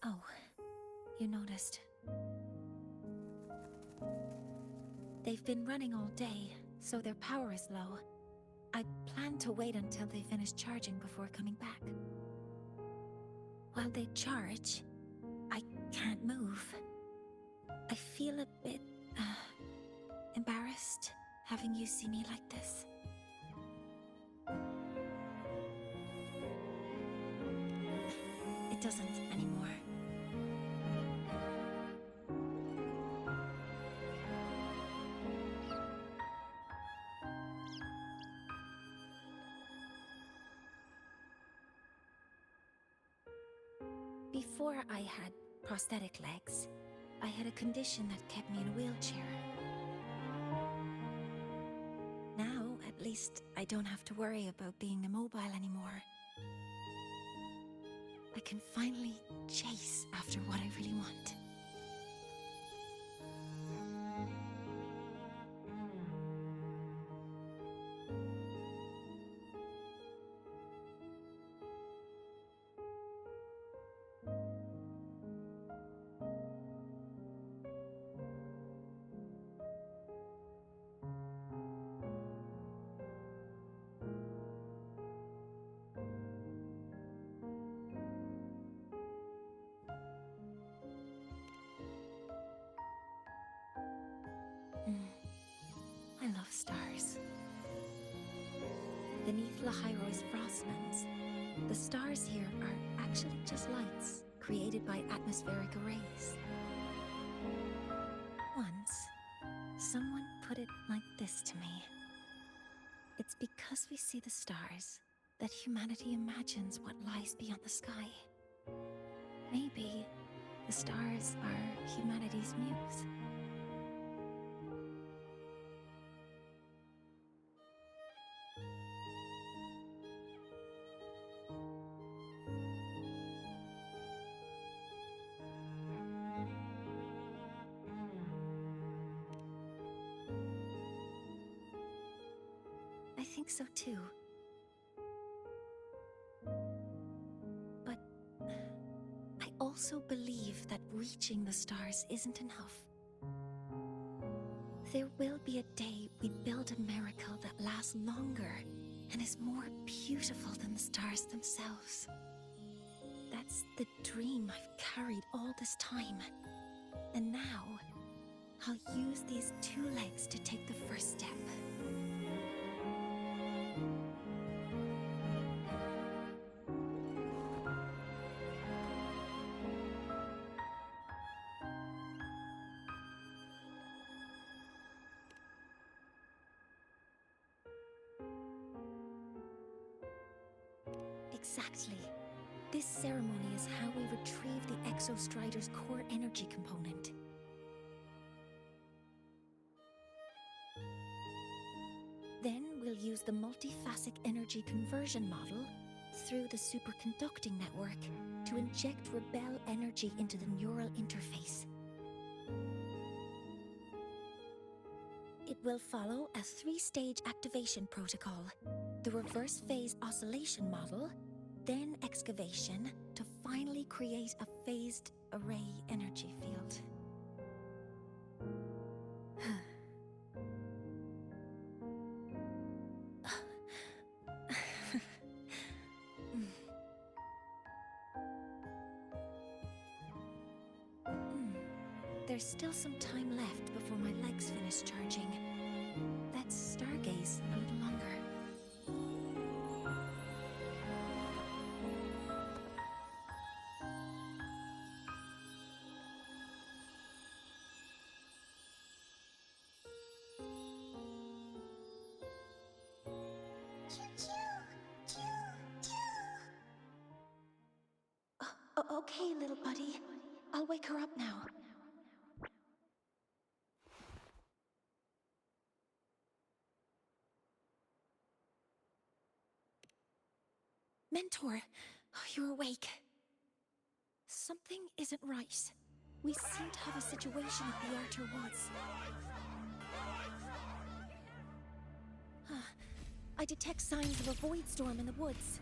Oh, you noticed. They've been running all day, so their power is low. I plan to wait until they finish charging before coming back. While they charge, I can't move. I feel a bit, embarrassed having you see me like this. It doesn't anymore. Before I had prosthetic legs, I had a condition that kept me in a wheelchair. Now, at least, I don't have to worry about being immobile anymore. I can finally chase after what I really want. I love stars. Beneath Lahairo's frostlands, the stars here are actually just lights created by atmospheric arrays. Once, someone put it like this to me. It's because we see the stars that humanity imagines what lies beyond the sky. Maybe the stars are humanity's muse. think so too. But I also believe that reaching the stars isn't enough. There will be a day we build a miracle that lasts longer and is more beautiful than the stars themselves. That's the dream I've carried all this time. And now, I'll use these 2 legs to take the first step. Exactly. This ceremony is how we retrieve the Exostrider's core energy component. Then we'll use the multiphasic energy conversion model through the superconducting network to inject rebel energy into the neural interface. It will follow a 3-stage activation protocol: the reverse phase oscillation model, then excavation, to finally create a phased array energy field. There's still some time left before my legs finish charging. Let's stargaze a little longer. Okay, little buddy. I'll wake her up now. Mentor, you're awake. Something isn't right. We seem to have a situation at the Outer Woods. I detect signs of a void storm in the woods.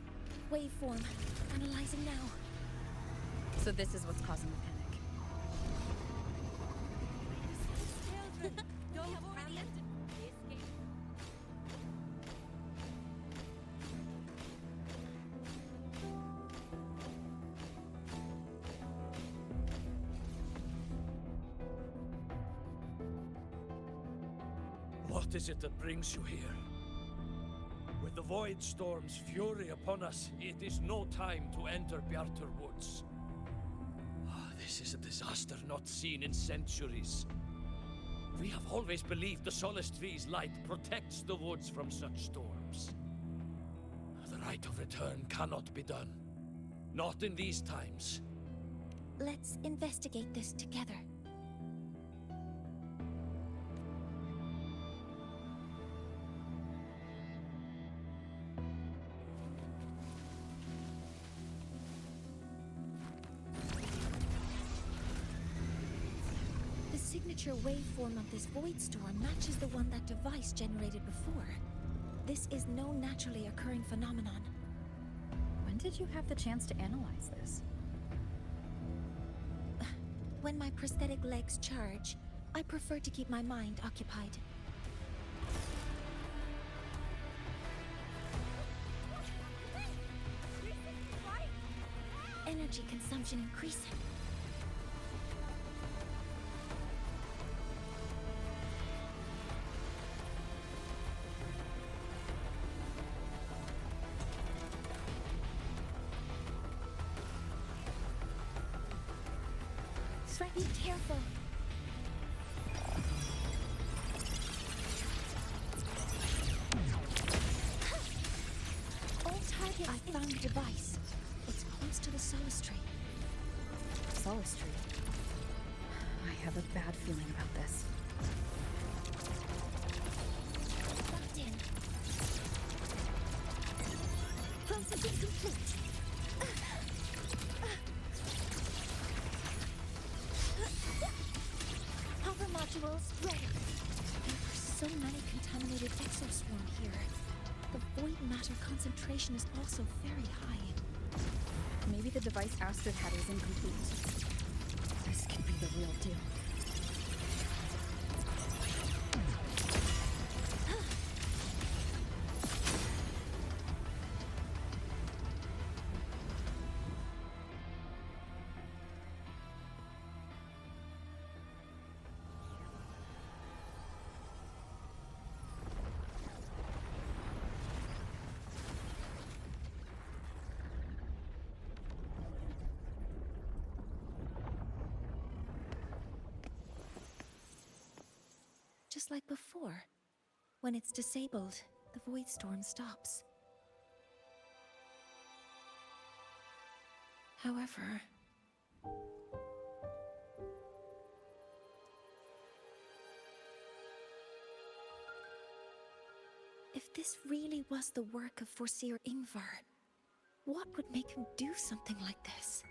Waveform. Analyzing now. So this is what's causing the panic. What is it that brings you here? With the Void Storm's fury upon us, it is no time to enter Bjartur Woods. This is a disaster not seen in centuries. We have always believed the Solace Tree's light protects the woods from such storms. The rite of return cannot be done. Not in these times. Let's investigate this together. The signature waveform of this void storm matches the one that device generated before. This is no naturally occurring phenomenon. When did you have the chance to analyze this? When my prosthetic legs charge, I prefer to keep my mind occupied. Energy consumption increasing. Be careful. All targets. I found the device. It's close to the Solace Tree. Solace Tree? I have a bad feeling about this. Locked in. Processing complete. Power modules ready. There are so many contaminated exoswarm here. the void matter concentration is also very high. Maybe the device Astrid had was incomplete. This could be the real deal. Just like before. When it's disabled, the void storm stops. However... if this really was the work of Foreseer Ingvar, what would make him do something like this?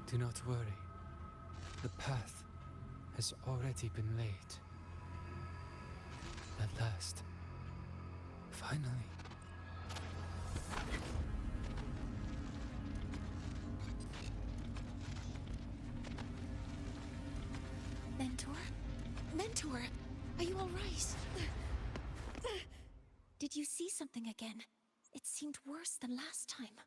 Do not worry. The path has already been laid. At last. Finally. Mentor? Mentor! Are you alright? Did you see something again? It seemed worse than last time.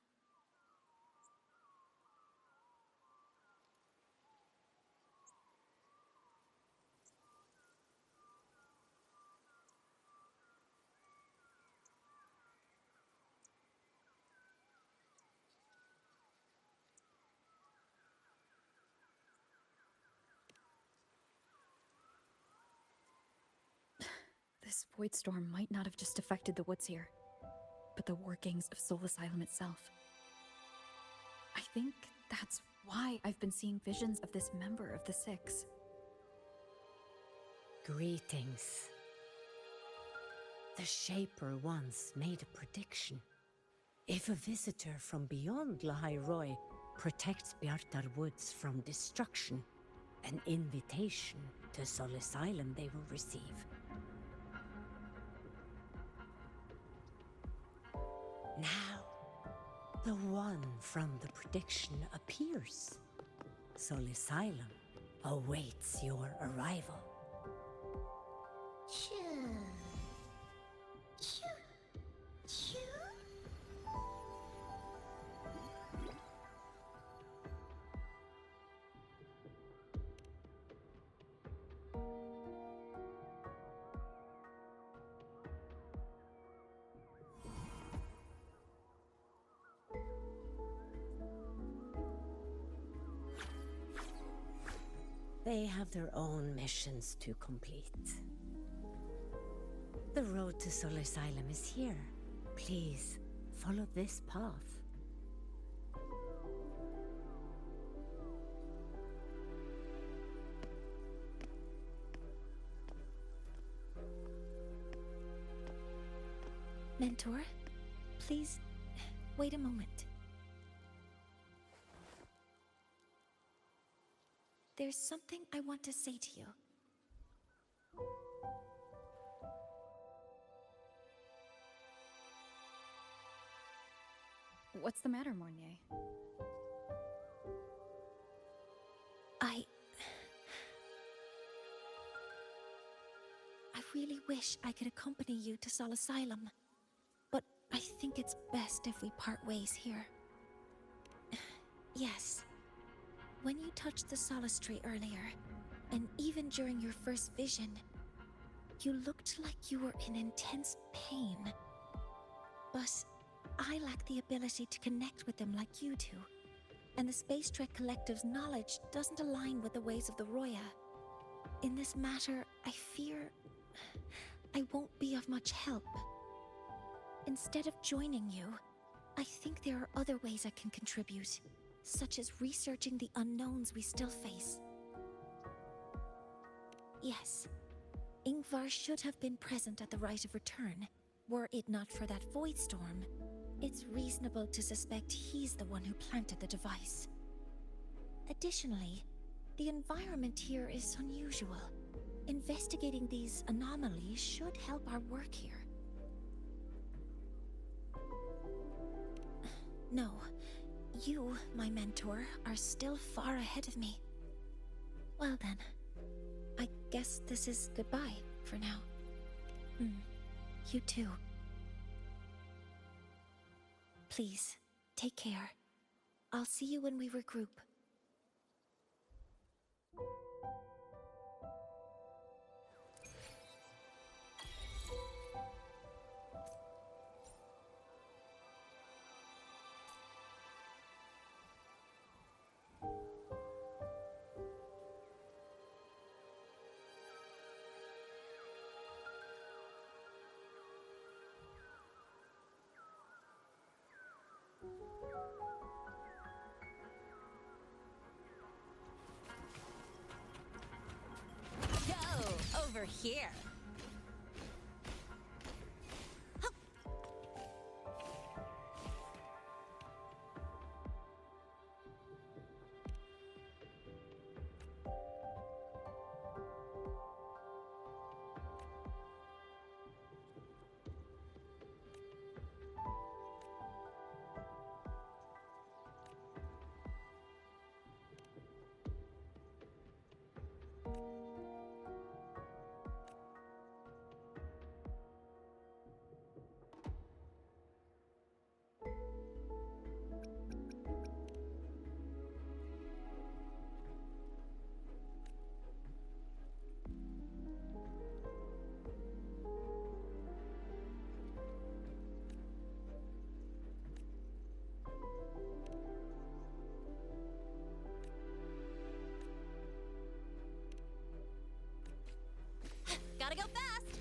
This void storm might not have just affected the woods here, but the workings of Soul Asylum itself. I think that's why I've been seeing visions of this member of the Six. Greetings. The Shaper once made a prediction. If a visitor from beyond Lahai Roy protects Bjartar Woods from destruction, an invitation to Soul Asylum they will receive. Now, the one from the prediction appears. Soul Asylum awaits your arrival. They have their own missions to complete. The road to Soul Asylum is here. Please, follow this path. Mentor, please, wait a moment. There's something I want to say to you. What's the matter, Mornier? I really wish I could accompany you to Soul Asylum, but I think it's best if we part ways here. Yes. When you touched the Solace Tree earlier, and even during your first vision, you looked like you were in intense pain. But I lack the ability to connect with them like you do, and the Space Trek Collective's knowledge doesn't align with the ways of the Roya. In this matter, I fear I won't be of much help. Instead of joining you, I think there are other ways I can contribute, such as researching the unknowns we still face. Yes, Ingvar should have been present at the Rite of Return. Were it not for that void storm, it's reasonable to suspect he's the one who planted the device. Additionally, the environment here is unusual. Investigating these anomalies should help our work here. No, you, my mentor, are still far ahead of me. Well then, I guess this is goodbye for now. You too. Please, take care. I'll see you when we regroup. Go over here. Gotta go fast!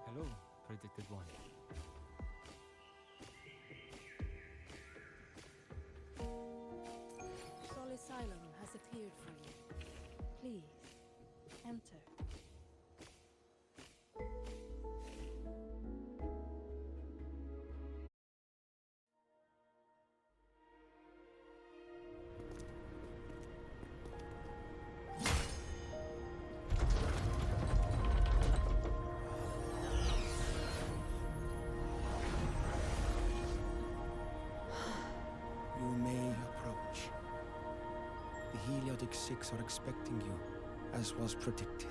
Hello, predicted one. Solisylum has appeared for you. Please, enter. You may approach. The Heliotic Six are expecting you, as was predicted.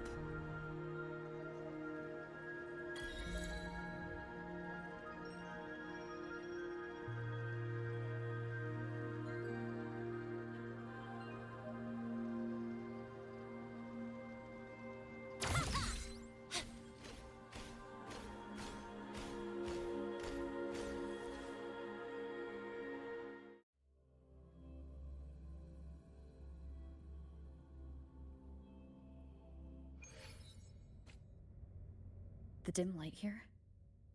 The dim light here?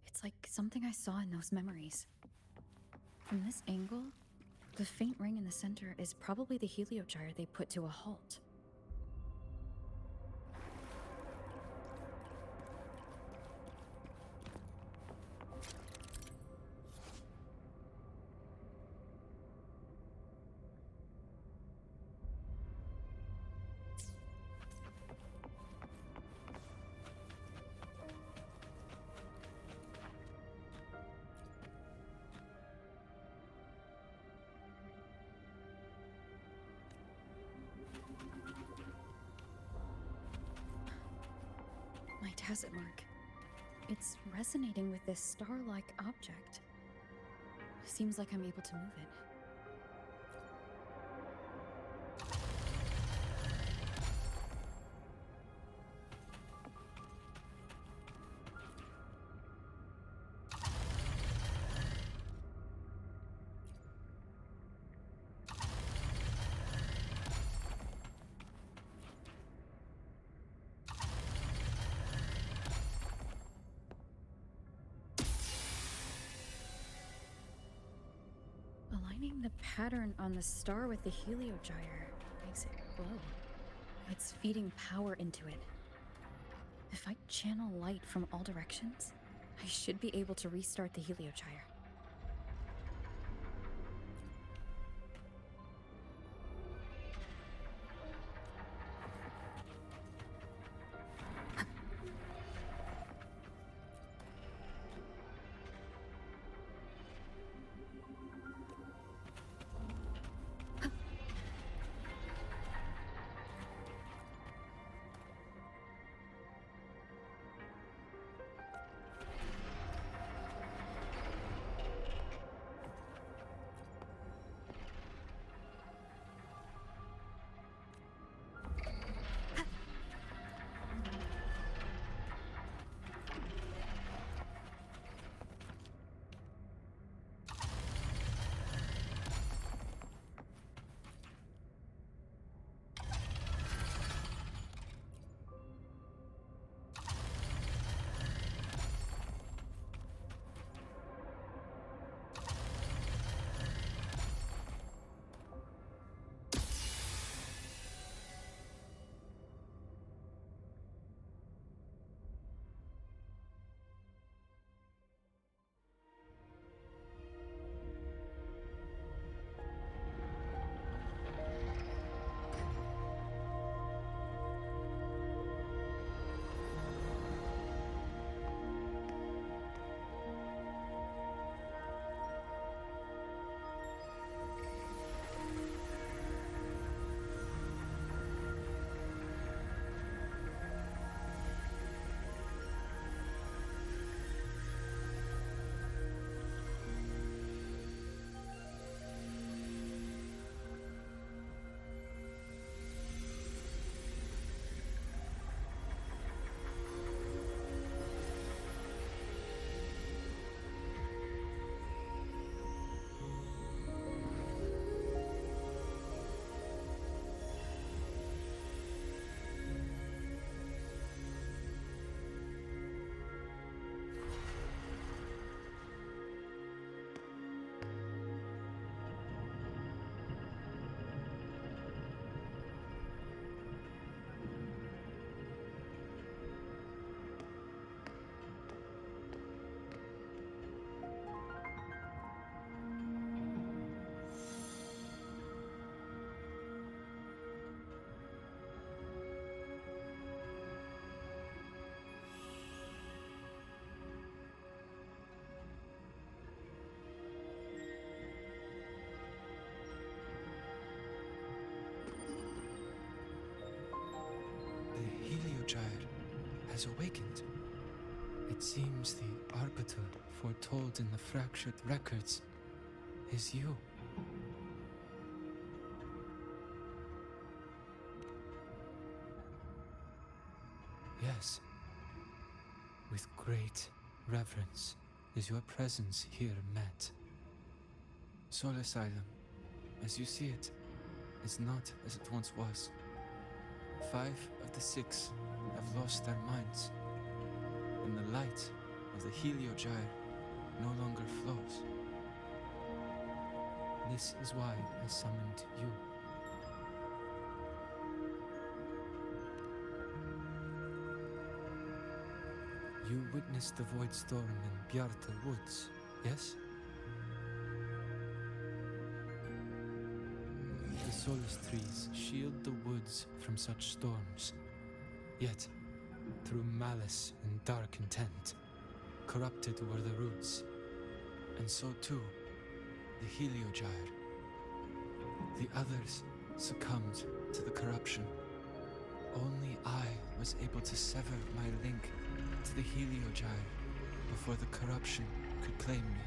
It's like something I saw in those memories. From this angle, the faint ring in the center is probably the heliogyre they put to a halt. My tacit mark. It's resonating with this star-like object. Seems like I'm able to move it. Aligning the pattern on the star with the heliogyre makes it glow. It's feeding power into it. If I channel light from all directions, I should be able to restart the heliogyre. The heliogyre has awakened. It seems the arbiter foretold in the fractured records is you. Yes. With great reverence is your presence here met. Soul Asylum, as you see it, is not as it once was. 5 of the 6 have lost their minds, and the light of the heliogyre no longer flows. This is why I summoned you. You witnessed the void storm in Bjarta Woods, yes? The solace trees shield the woods from such storms. Yet, through malice and dark intent, corrupted were the roots. And so too, the Heliogyre. The others succumbed to the corruption. Only I was able to sever my link to the Heliogyre before the corruption could claim me.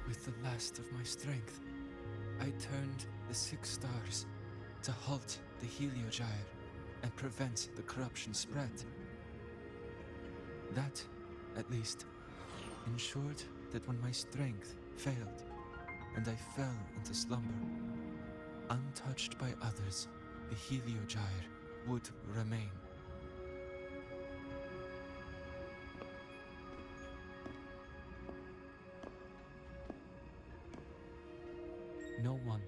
With the last of my strength, I turned the 6 stars to halt the Heliogyre and prevent the corruption spread. That, at least, ensured that when my strength failed and I fell into slumber, untouched by others, the Heliogyre would remain. No one,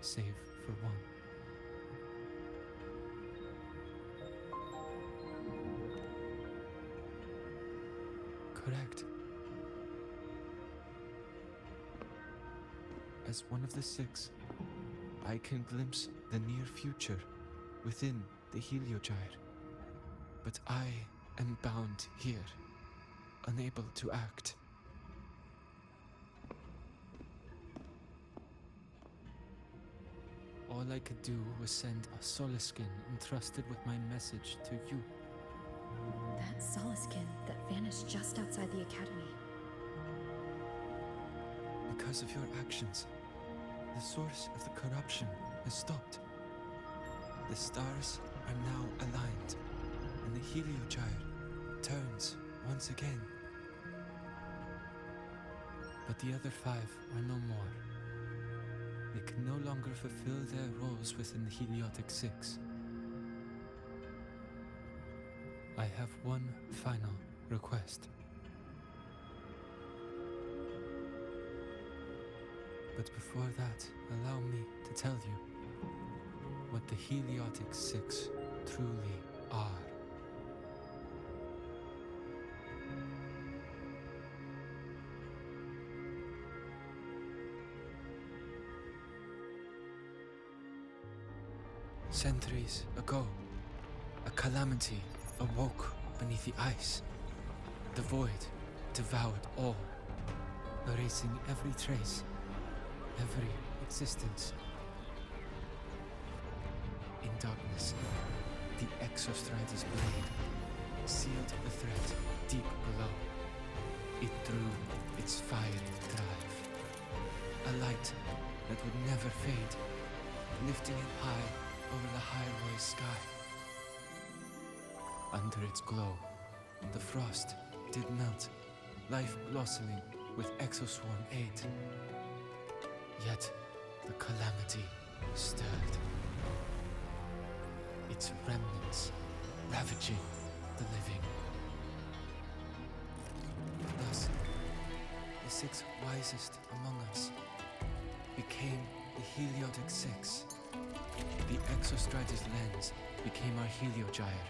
save for one. Correct. As one of the 6, I can glimpse the near future within the Heliogyre. But I am bound here, unable to act. All I could do was send a Soliskin entrusted with my message to you. That Soliskin that vanished just outside the academy. Because of your actions, the source of the corruption has stopped. The stars are now aligned, and the Heliogyre turns once again. But the other 5 are no more. They can no longer fulfill their roles within the Heliotic 6. I have one final request. But before that, allow me to tell you what the Heliotic 6 truly are. Centuries ago, a calamity awoke beneath the ice. The void devoured all, erasing every trace, every existence. In darkness, the Exostrider's blade sealed the threat deep below. It drew its fiery drive, a light that would never fade, lifting it high over the highway sky. Under its glow, the frost did melt, life blossoming with Exoswarm aid. Yet the calamity stirred, its remnants ravaging the living. Thus, the 6 wisest among us became the Heliotic 6. The Exostrider's lens became our Heliogyre.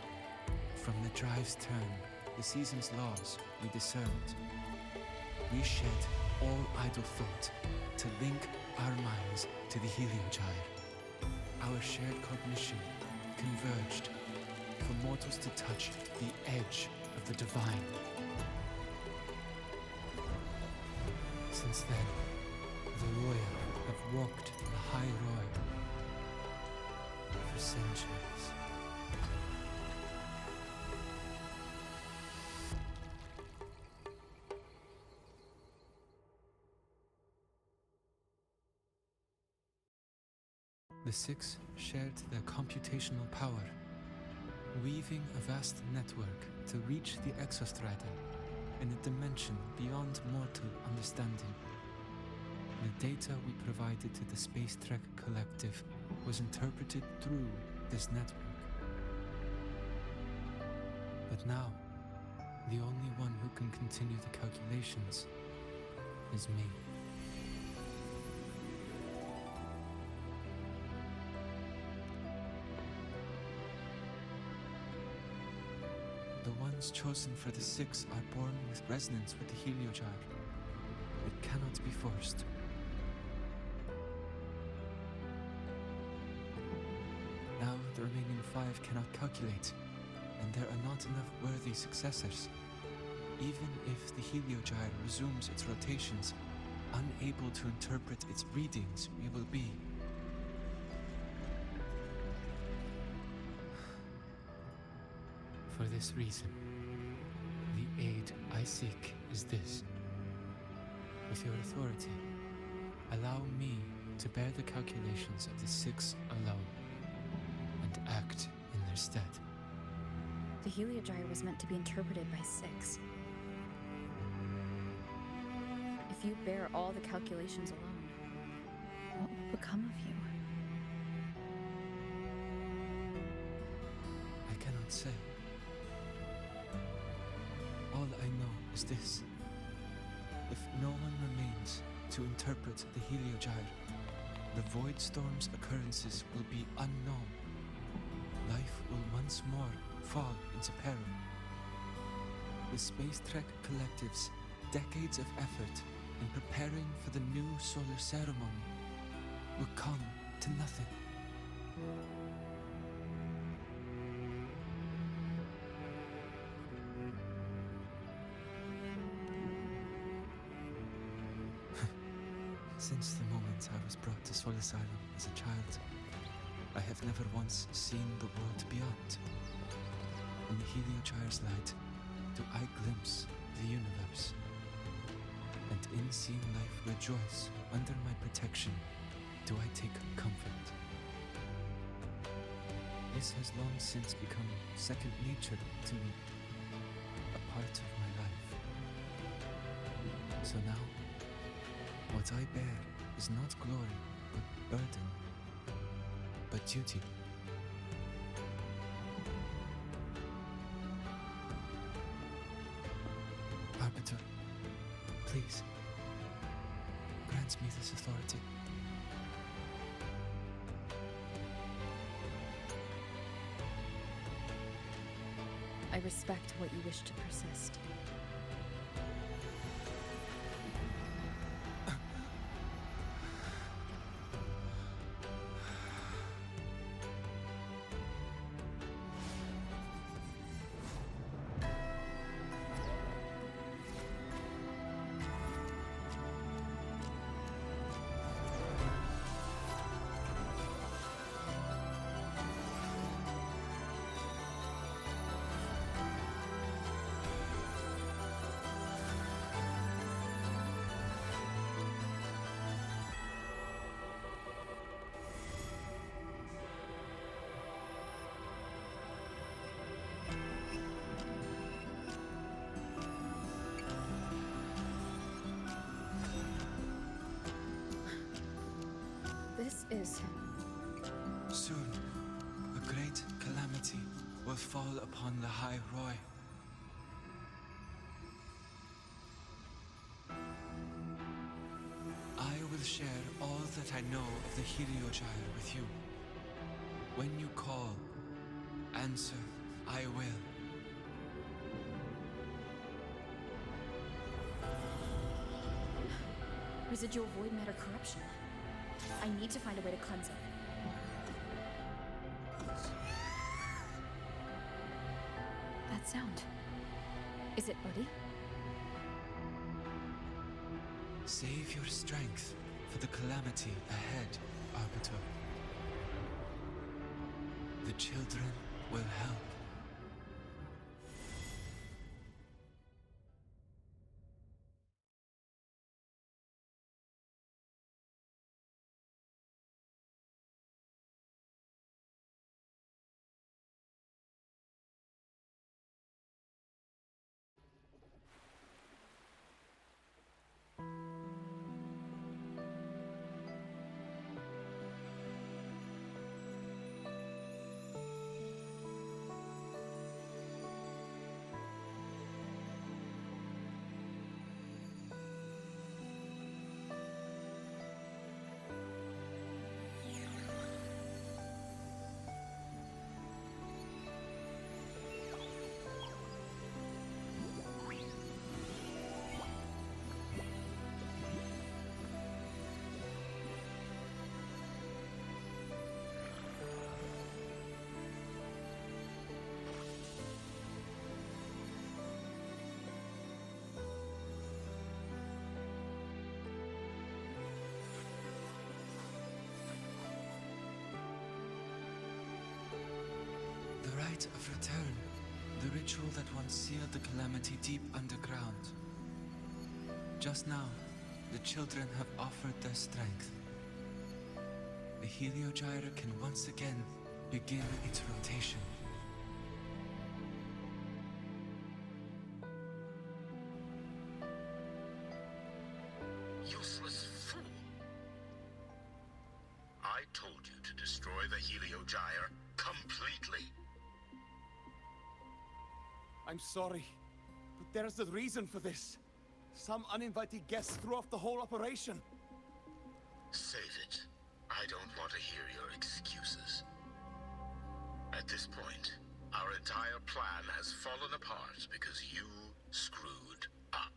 From the drive's turn, the season's laws we discerned. We shed all idle thought to link our minds to the Heliogyre. Our shared cognition converged for mortals to touch the edge of the divine. Since then, the royal have walked the high road for centuries. The 6 shared their computational power, weaving a vast network to reach the Exostrider in a dimension beyond mortal understanding. The data we provided to the Space Trek Collective was interpreted through this network. But now, the only one who can continue the calculations is me. The ones chosen for the six are born with resonance with the Heliogyre. It cannot be forced. Now the remaining five cannot calculate, and there are not enough worthy successors. Even if the Heliogyre resumes its rotations, unable to interpret its readings, we will be. For this reason, the aid I seek is this. With your authority, allow me to bear the calculations of the six alone, and act in their stead. The Heliogyre was meant to be interpreted by six. If you bear all the calculations alone, what will become of you? I cannot say. All I know is this. If no one remains to interpret the Heliogyre, the Void Storm's occurrences will be unknown. Life will once more fall into peril. The Space Trek Collective's decades of effort in preparing for the new solar ceremony will come to nothing. Since the moment I was brought to Soul Asylum as a child, I have never once seen the world beyond. In the Heliogyre's light, do I glimpse the universe. And in seeing life rejoice under my protection, do I take comfort. This has long since become second nature to me, a part of my life. So now, what I bear is not glory, but burden, but duty. Arbiter, please, grant me this authority. I respect what you wish to persist. This is... Soon, a great calamity will fall upon the High Roy. I will share all that I know of the Heliogyre with you. When you call, answer, I will. Residual void matter corruption. I need to find a way to cleanse it. That sound. Is it Buddy? Save your strength for the calamity ahead, Arbiter. The children will help. rite of return. The ritual that once sealed the calamity deep underground. Just now, the children have offered their strength. The Heliogyre can once again begin its rotation. Useless fool! I told you to destroy the Heliogyre completely. I'm sorry, but there's a reason for this. Some uninvited guests threw off the whole operation. Save it. I don't want to hear your excuses. At this point, our entire plan has fallen apart because you screwed up.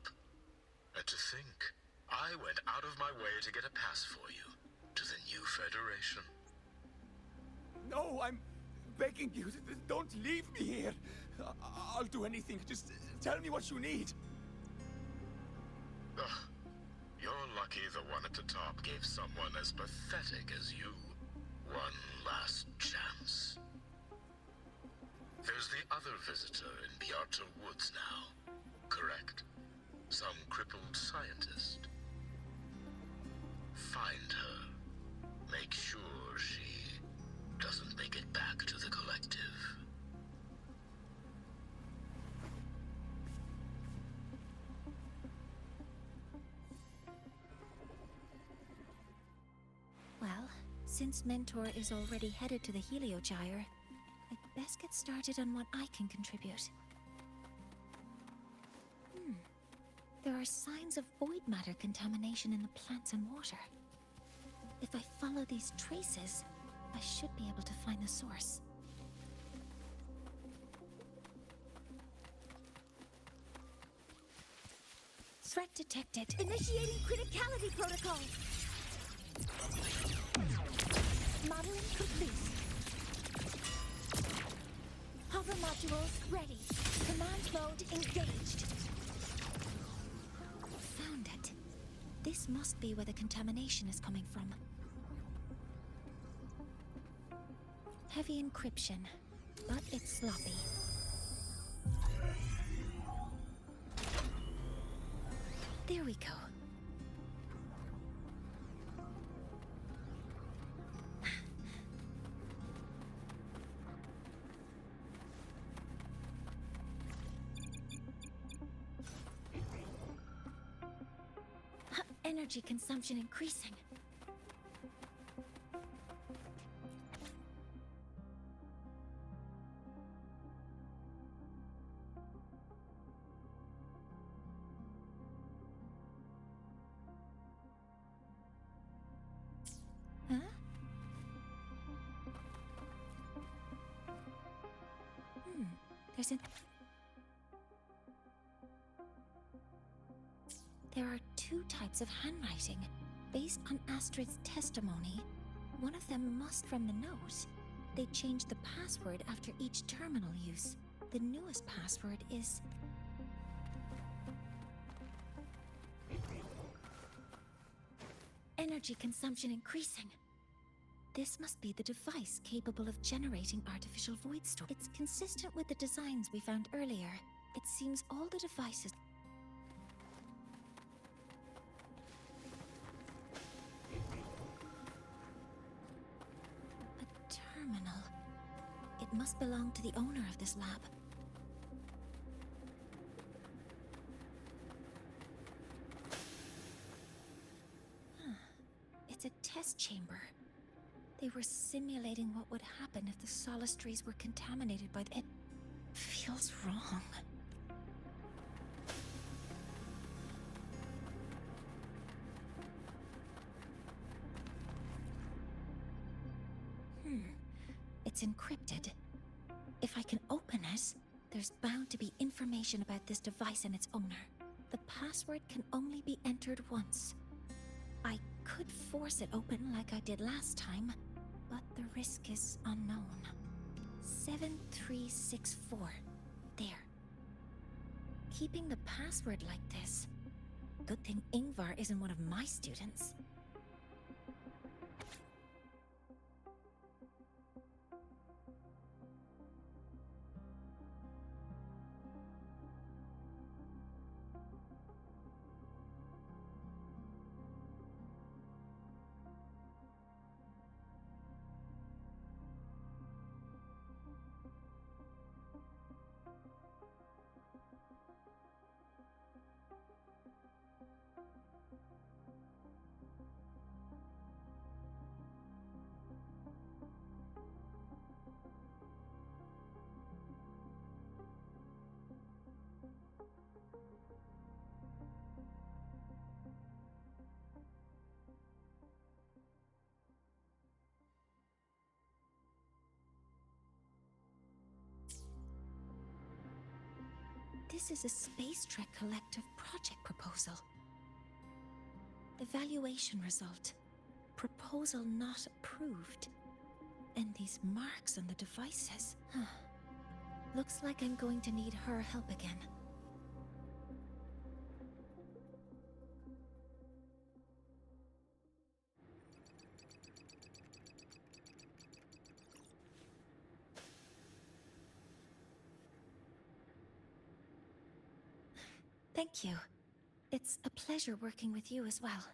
And to think, I went out of my way to get a pass for you to the new Federation. No, I'm begging you, don't leave me here. I'll do anything. Just tell me what you need. Ugh. You're lucky the one at the top gave someone as pathetic as you one last chance. There's the other visitor in the Outer Woods now, correct? Some crippled scientist. Find her. Make sure she doesn't make it back to the collective. Well, since Mentor is already headed to the Heliogyre, I'd best get started on what I can contribute. There are signs of void matter contamination in the plants and water. If I follow these traces, I should be able to find the source. Threat detected. Initiating criticality protocol. Modeling complete. Hover modules ready. Command mode engaged. Found it. This must be where the contamination is coming from. Heavy encryption, but it's sloppy. There we go. Energy consumption increasing. Huh? There's an... There are two types of handwriting, based on Astrid's testimony. One of them must from the nose. They changed the password after each terminal use. The newest password is... Energy consumption increasing. This must be the device capable of generating artificial void storm. It's consistent with the designs we found earlier. It seems all the devices... Terminal. It must belong to the owner of this lab. It's a test chamber. They were simulating what would happen if the solistries were contaminated by it. Feels wrong. It's encrypted. If I can open it, there's bound to be information about this device and its owner. The password can only be entered once. I could force it open like I did last time, but the risk is unknown. 7364. There. Keeping the password like this. Good thing Ingvar isn't one of my students. This is a Space Trek Collective project proposal. Evaluation result. Proposal not approved. And these marks on the devices. Looks like I'm going to need her help again. Thank you. It's a pleasure working with you as well.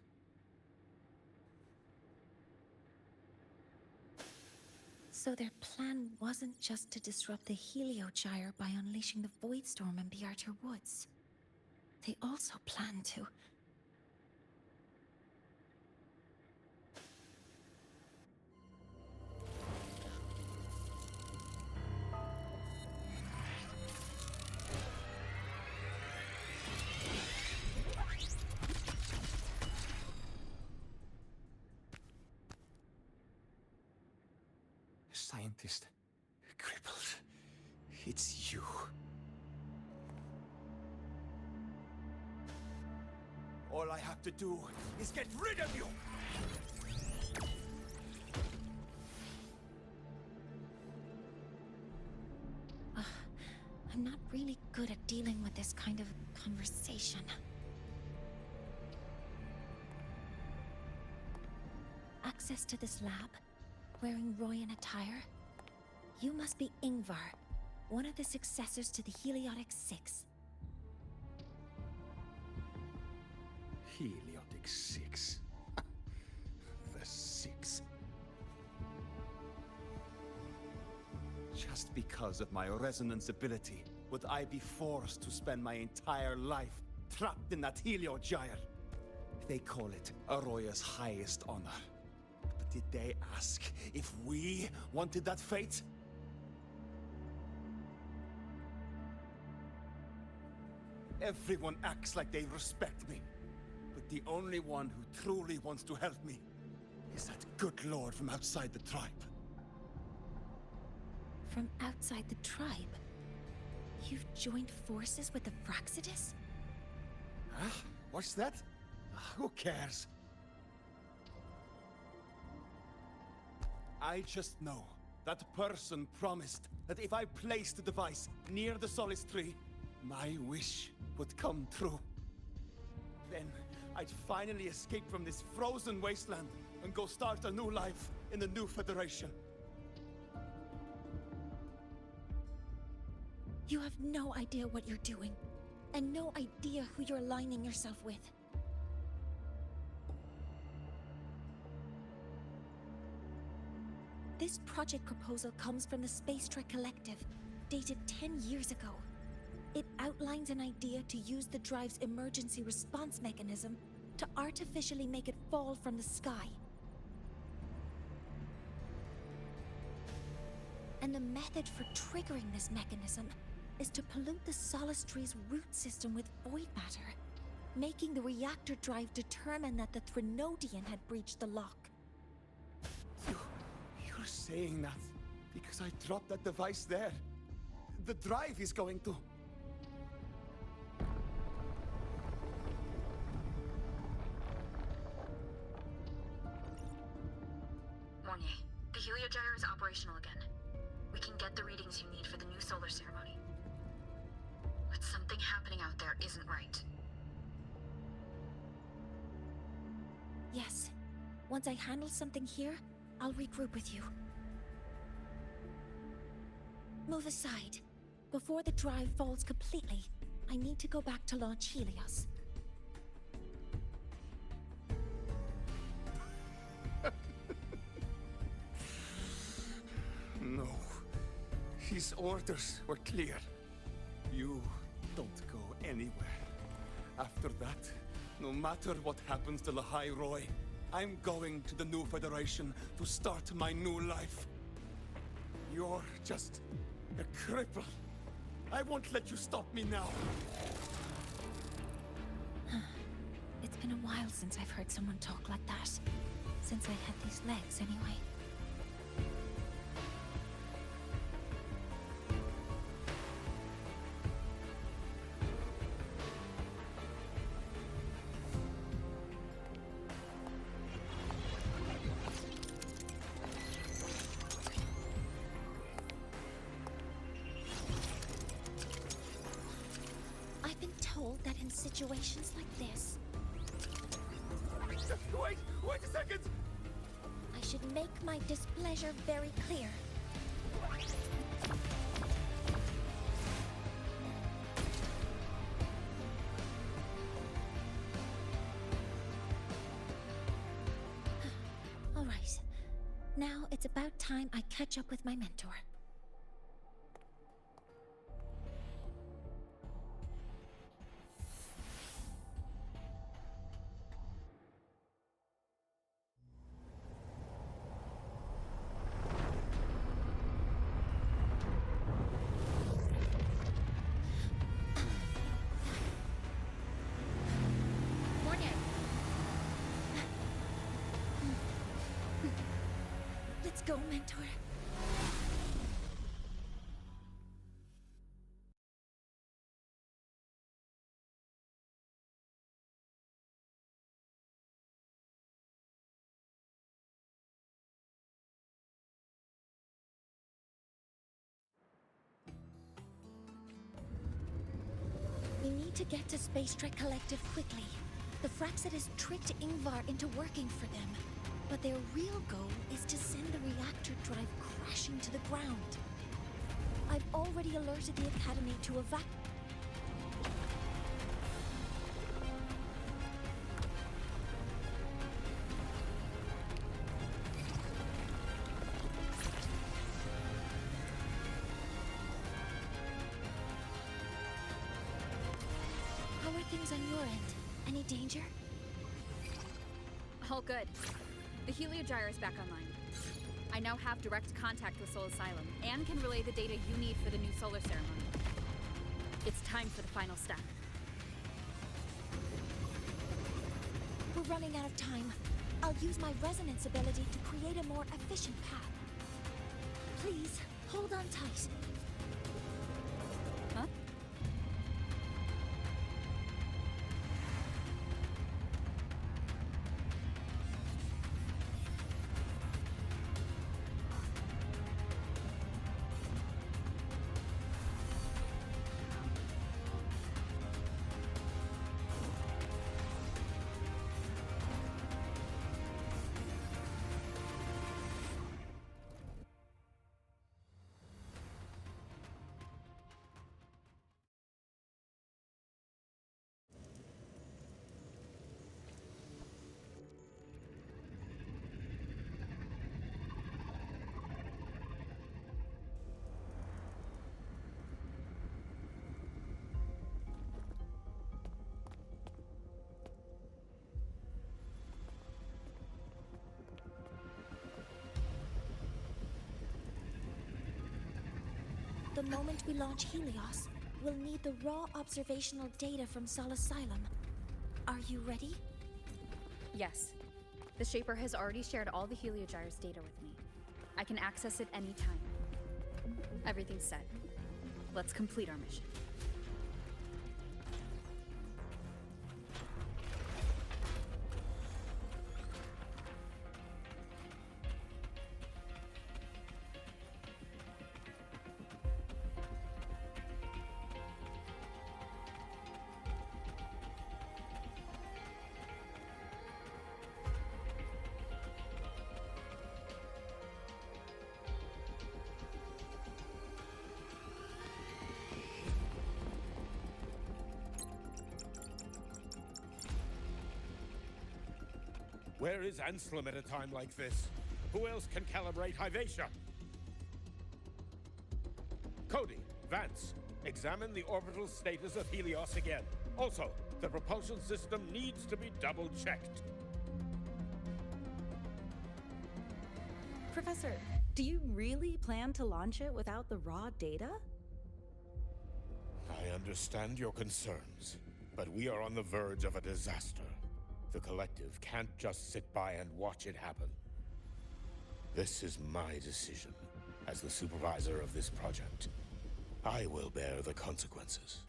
So their plan wasn't just to disrupt the Heliogyre by unleashing the Void Storm in Bjartur Woods. They also planned to... Scientist. Crippled. It's you. All I have to do is get rid of you! I'm not really good at dealing with this kind of conversation. Access to this lab? Wearing Royan attire? You must be Ingvar, one of the successors to the Heliotic Six. Heliotic Six. The Six. Just because of my resonance ability, would I be forced to spend my entire life trapped in that Heliogyre? They call it Aroya's highest honor. But did they ask if we wanted that fate? Everyone acts like they respect me. But the only one who truly wants to help me is that good lord from outside the tribe. From outside the tribe? You've joined forces with the Fraxidus? Huh? What's that? Who cares? I just know that person promised that if I placed the device near the Solace Tree, my wish would come true. Then I'd finally escape from this frozen wasteland and go start a new life in the new Federation. You have no idea what you're doing, and no idea who you're aligning yourself with. This project proposal comes from the Space Trek Collective, dated 10 years ago. It outlines an idea to use the drive's emergency response mechanism to artificially make it fall from the sky. And the method for triggering this mechanism is to pollute the Solace Tree's root system with void matter, making the reactor drive determine that the Threnodian had breached the lock. You're saying that because I dropped that device there. The drive is going to... Mornier, the Heliogyre is operational again. We can get the readings you need for the new solar ceremony. But something happening out there isn't right. Yes. Once I handle something here, I'll regroup with you. Move aside. Before the drive falls completely, I need to go back to launch Helios. No. His orders were clear. You don't go anywhere. After that, no matter what happens to Lahai Roy, I'm going to the new Federation to start my new life. You're just a cripple. I won't let you stop me now. It's been a while since I've heard someone talk like that. Since I had these legs, anyway. situations like this. Wait a second! I should make my displeasure very clear. All right. Now it's about time I catch up with my mentor. Let's go, mentor. We need to get to Space Trek Collective quickly. The Fraxid has tricked Ingvar into working for them. But their real goal is to send the reactor drive crashing to the ground. I've already alerted the Academy to evacuate. How are things on your end? Any danger? All good. The Heliogyre is back online. I now have direct contact with Soul Asylum and can relay the data you need for the new solar ceremony. It's time for the final step. We're running out of time. I'll use my resonance ability to create a more efficient path. Please, hold on tight. Huh? The moment we launch Helios, we'll need the raw observational data from Sol Asylum. Are you ready? Yes. The Shaper has already shared all the Heliogyre's data with me. I can access it anytime. Everything's set. Let's complete our mission. Where is Anselm at a time like this? Who else can calibrate Hyvatia? Cody, Vance, examine the orbital status of Helios again. Also, the propulsion system needs to be double-checked. Professor, do you really plan to launch it without the raw data? I understand your concerns, but we are on the verge of a disaster. The Collective can't just sit by and watch it happen. This is my decision as the supervisor of this project. I will bear the consequences.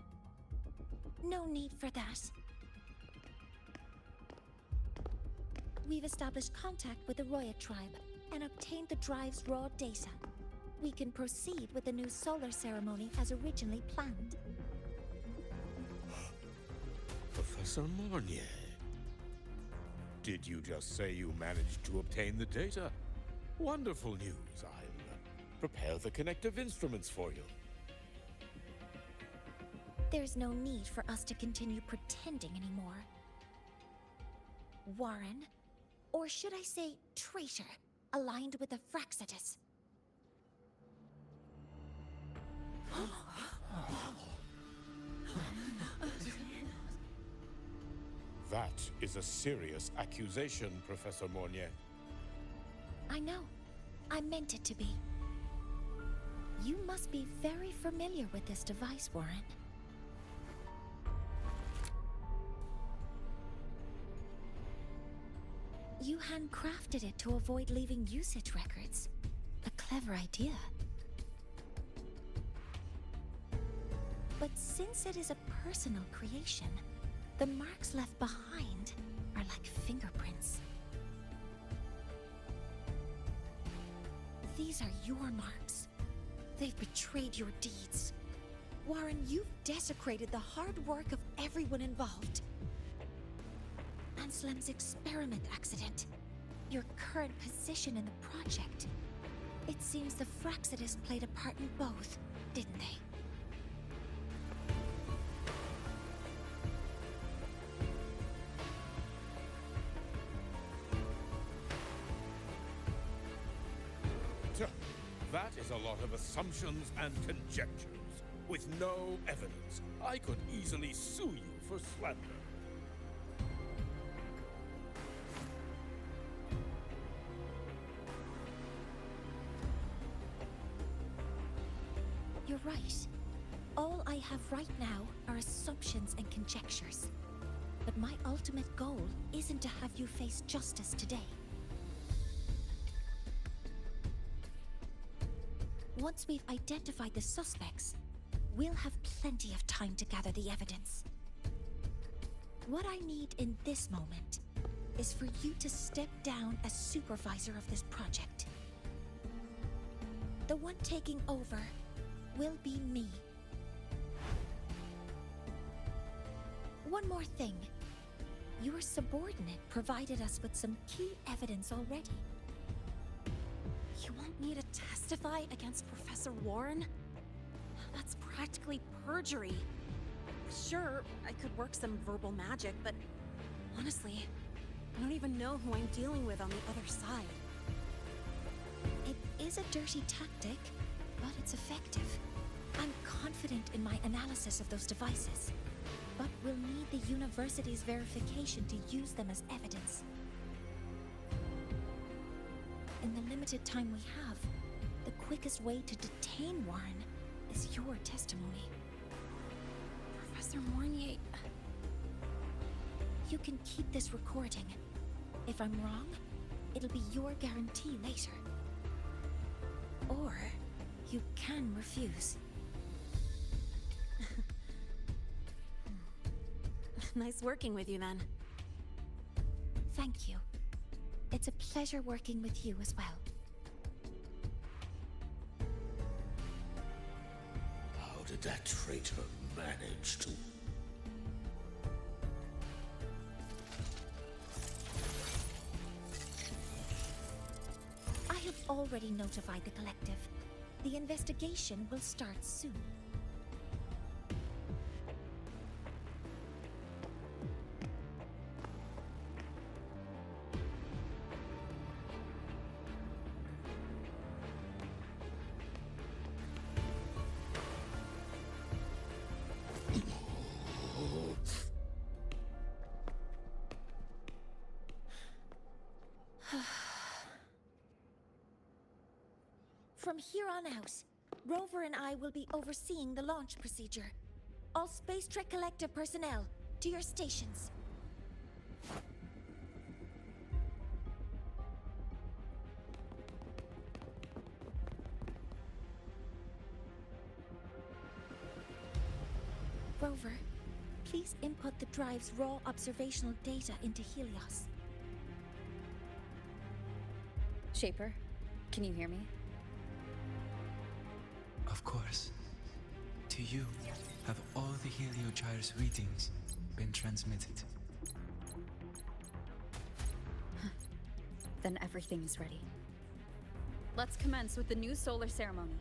No need for that. We've established contact with the Roya tribe and obtained the drive's raw data. We can proceed with the new solar ceremony as originally planned. Professor Mornier. Did you just say you managed to obtain the data? Wonderful news. I'll prepare the connective instruments for you. There's no need for us to continue pretending anymore. Warren, or should I say traitor, aligned with the Fraxidus. That is a serious accusation, Professor Mornier. I know. I meant it to be. You must be very familiar with this device, Warren. You handcrafted it to avoid leaving usage records. A clever idea. But since it is a personal creation, the marks left behind are like fingerprints. These are your marks. They've betrayed your deeds. Warren, you've desecrated the hard work of everyone involved. Anslem's experiment accident, your current position in the project. It seems the Fraxidus played a part in both, didn't they? That is a lot of assumptions and conjectures, with no evidence. I could easily sue you for slander. You're right. All I have right now are assumptions and conjectures. But my ultimate goal isn't to have you face justice today. Once we've identified the suspects, we'll have plenty of time to gather the evidence. What I need in this moment is for you to step down as supervisor of this project. The one taking over will be me. One more thing. Your subordinate provided us with some key evidence already. You want me to testify against Professor Warren? That's practically perjury. Sure, I could work some verbal magic, but honestly, I don't even know who I'm dealing with on the other side. It is a dirty tactic, but it's effective. I'm confident in my analysis of those devices, but we'll need the university's verification to use them as evidence. In the limited time we have, the quickest way to detain Warren is your testimony. Professor Mornier... You can keep this recording. If I'm wrong, it'll be your guarantee later. Or you can refuse. Nice working with you, then. Thank you. It's a pleasure working with you as well. How did that traitor manage to... I have already notified the collective. The investigation will start soon. From here on out, Rover and I will be overseeing the launch procedure. All Space Trek Collective personnel, to your stations. Rover, please input the drive's raw observational data into Helios. Shaper, can you hear me? Of course. To you, have all the Heliogyre's readings. been transmitted. Then everything is ready. Let's commence with the new solar ceremony.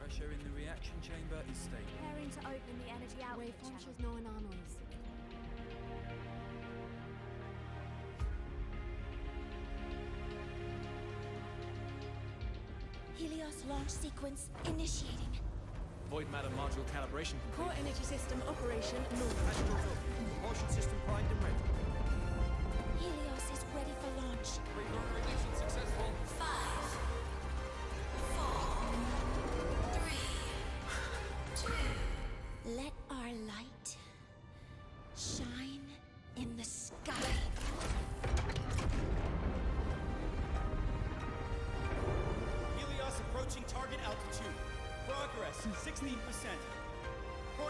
Pressure in the reaction chamber is stable. Preparing to open the energy outlet Waveform channel. shows no anomalies. Helios launch sequence initiating. Void matter module calibration complete. Core energy system operation normal. Passport up. Propulsion system primed and ready. Helios is ready for launch. Reconfiguration successful. 5, 4, 3, 2. Let our light shine in the sky. Helios approaching target altitude. Progress 16%. 47%.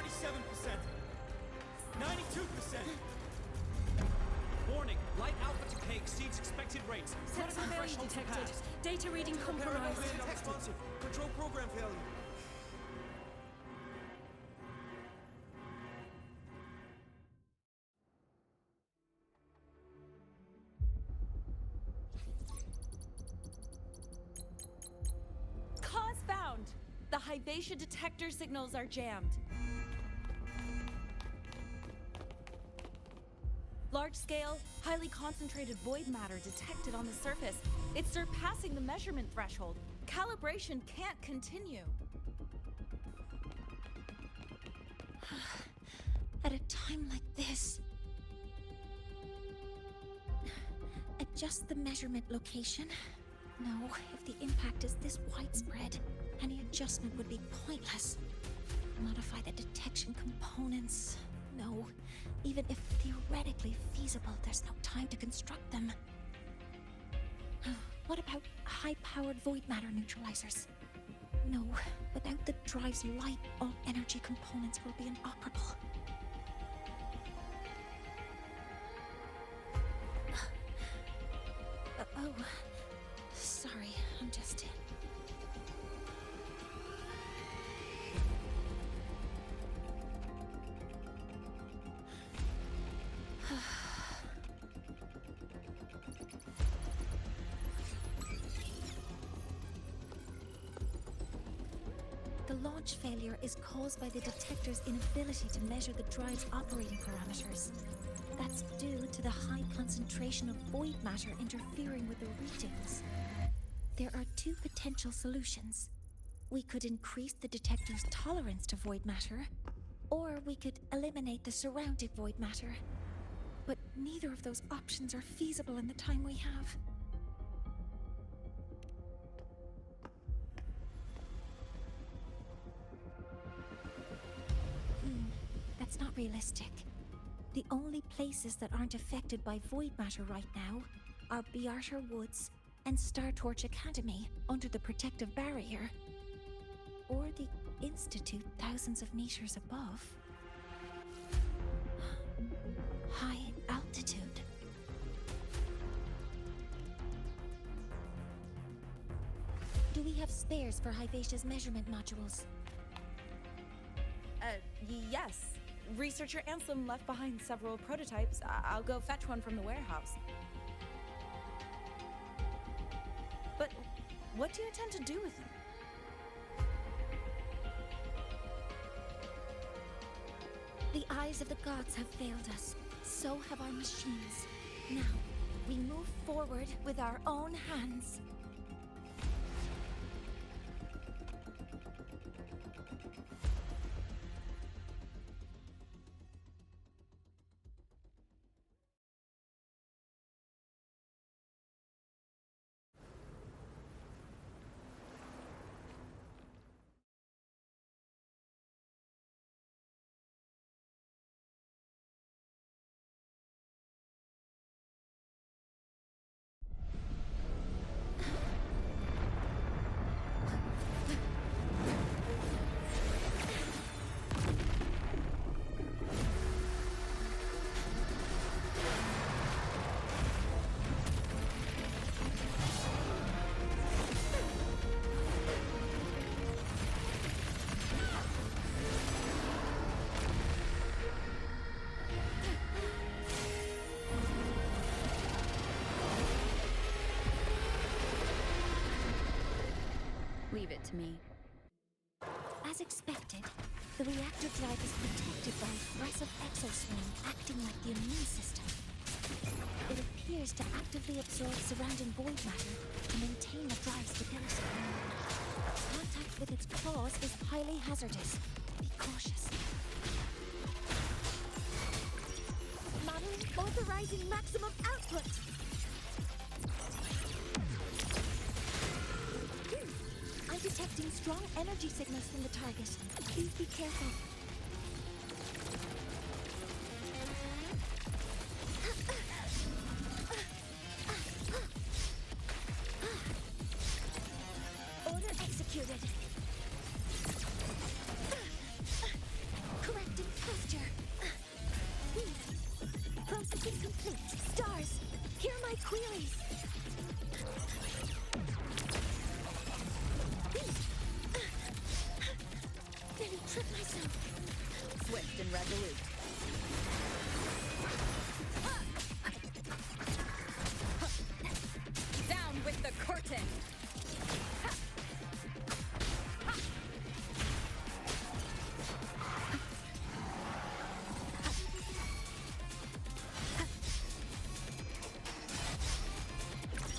92%. Warning, light alpha decay exceeds expected rates. Sensor Critical failure threshold detected. surpassed. Data reading compromised. Responsive. Control program failure. Cause found! The Hyvatia detector signals are jammed. Large-scale, highly concentrated void matter detected on the surface. It's surpassing the measurement threshold. Calibration can't continue. At a time like this, adjust the measurement location. No, if the impact is this widespread, any adjustment would be pointless. Modify the detection components. No, even if theoretically feasible, there's no time to construct them. What about high-powered void matter neutralizers? No, without the drive's light, all energy components will be inoperable. Oh, sorry, I'm just... The launch failure is caused by the detector's inability to measure the drive's operating parameters. That's due to the high concentration of void matter interfering with the readings. There are two potential solutions. We could increase the detector's tolerance to void matter, or we could eliminate the surrounding void matter. But neither of those options are feasible in the time we have. That's not realistic. The only places that aren't affected by void matter right now are Bearter Woods and Star Torch Academy under the protective barrier. Or the Institute thousands of meters above. High altitude. Do we have spares for Hyvatia's measurement modules? Yes. Researcher Ansem left behind several prototypes. I'll go fetch one from the warehouse. But what do you intend to do with them? The eyes of the gods have failed us. So have our machines. Now, we move forward with our own hands. Leave it to me. As expected, the reactor drive is protected by a aggressive exoswing acting like the immune system. It appears to actively absorb surrounding void matter to maintain the drive's stability. Contact with its claws is highly hazardous. Be cautious. Modeling authorizing maximum output. I'm detecting strong energy signals from the target. Please be careful. Order executed. Correcting posture. Processing complete. Stars, hear my queries. Nearly tripped myself. Swift and resolute. Down with the curtain!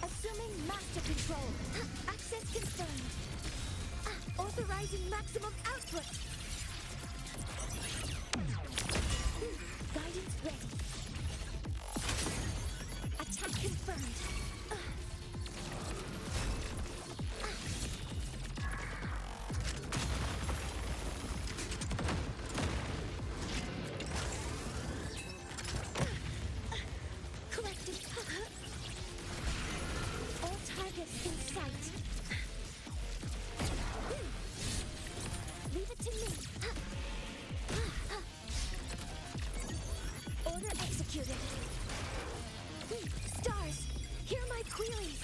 Assuming master control. Access confirmed. Authorizing maximum output. Guidance ready. Attack confirmed. Corrected. All targets in sight. Leave it to me. Order executed. Stars, hear my queries.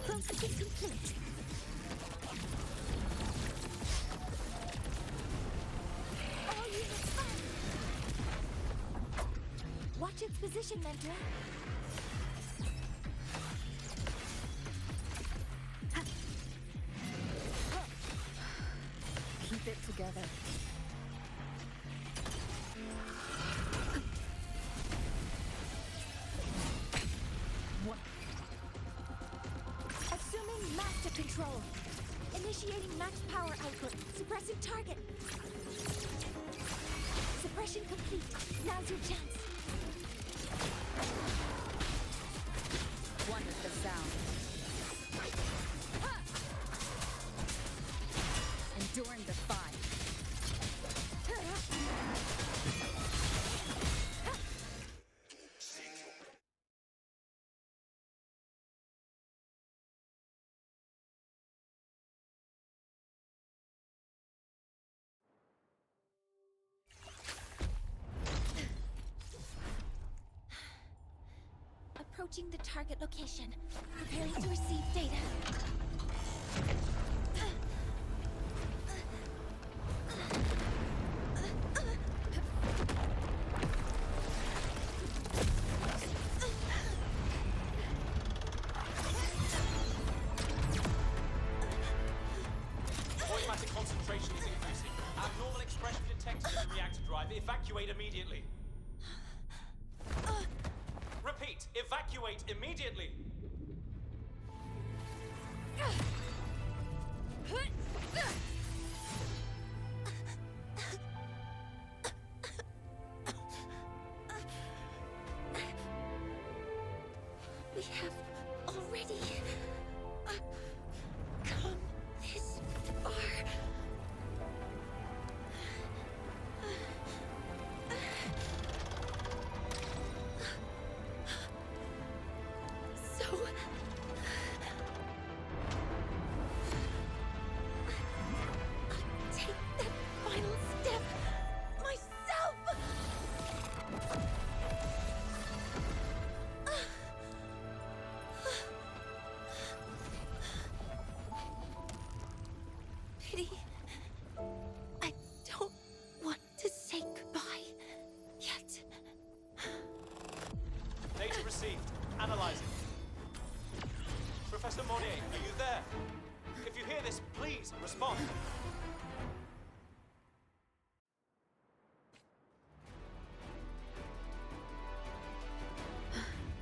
Processing complete. All units up. Watch its position, Mentor. Keep it together. What? Assuming master control. Initiating max power output. Suppressing target. Suppression complete. Now's your chance. Wonderful sound. Endure and defy. Approaching the target location. Preparing to receive data. Void matter concentration is increasing. Abnormal expression detected in the reactor drive. Evacuate immediately. Repeat, evacuate immediately. We have already come this far. So I'll take that final step myself. received. Analyzing. Professor Monnier, are you there? If you hear this, please respond.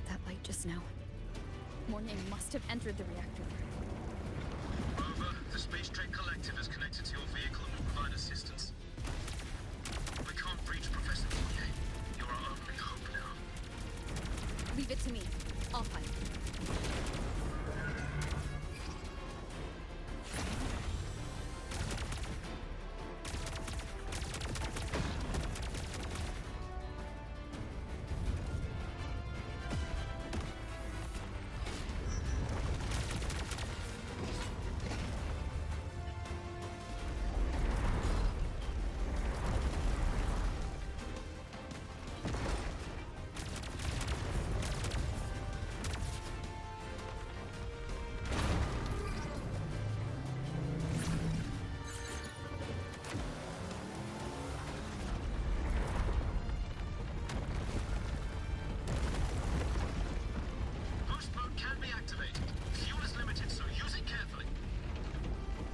That light just now. Morning must have entered the reactor. Rover, the Space Trade Collective is connected to your vehicle and will provide assistance. We can't reach Professor Monnier. You're our only hope now. Leave it to me. I'll fight.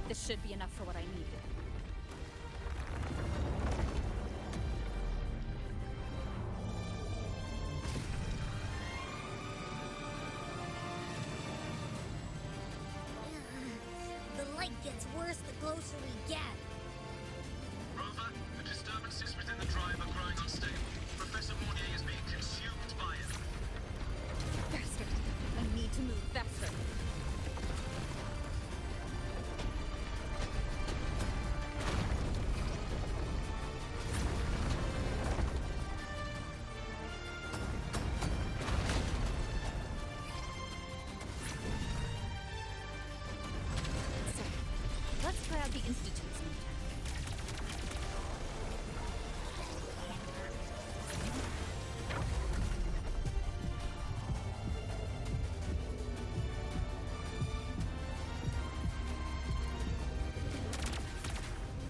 This should be enough for what I need. The light gets worse the closer we get. Rover, the disturbances within the drive are growing unstable. Professor Monnier is being consumed by it. Faster! I need to move faster. Let's try out the Institute's new tech.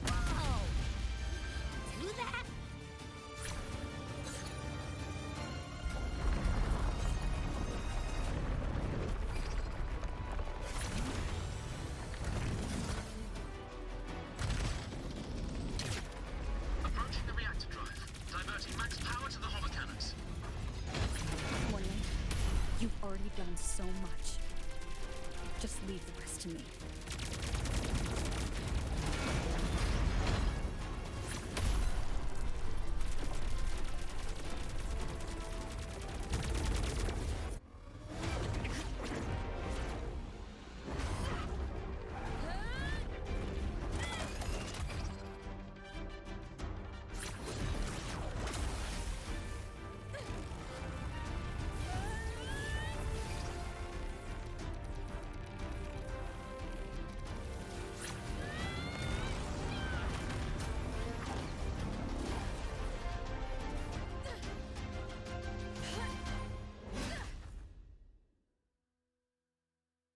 Whoa! Do that? Approaching the reactor drive. Diverting max power to the holocannons. Morning, you've already done so much. Just leave the rest to me.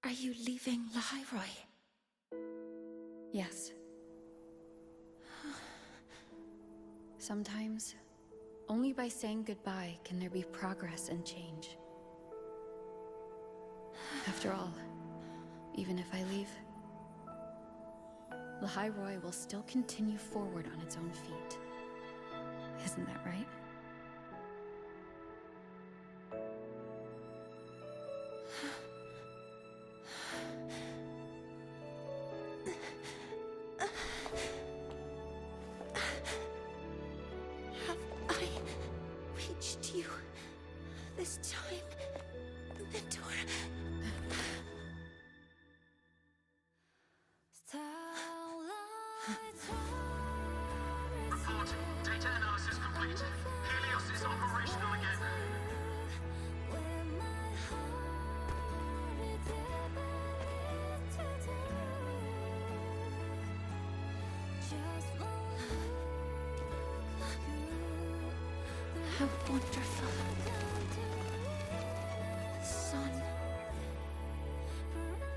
Are you leaving Lahairoi? Yes. Sometimes, only by saying goodbye can there be progress and change. After all, even if I leave, Lahairoi will still continue forward on its own feet. Isn't that right? Have I reached you this time, Mentor? Reporting. Data analysis complete. Helios is operational again. How wonderful. Sun.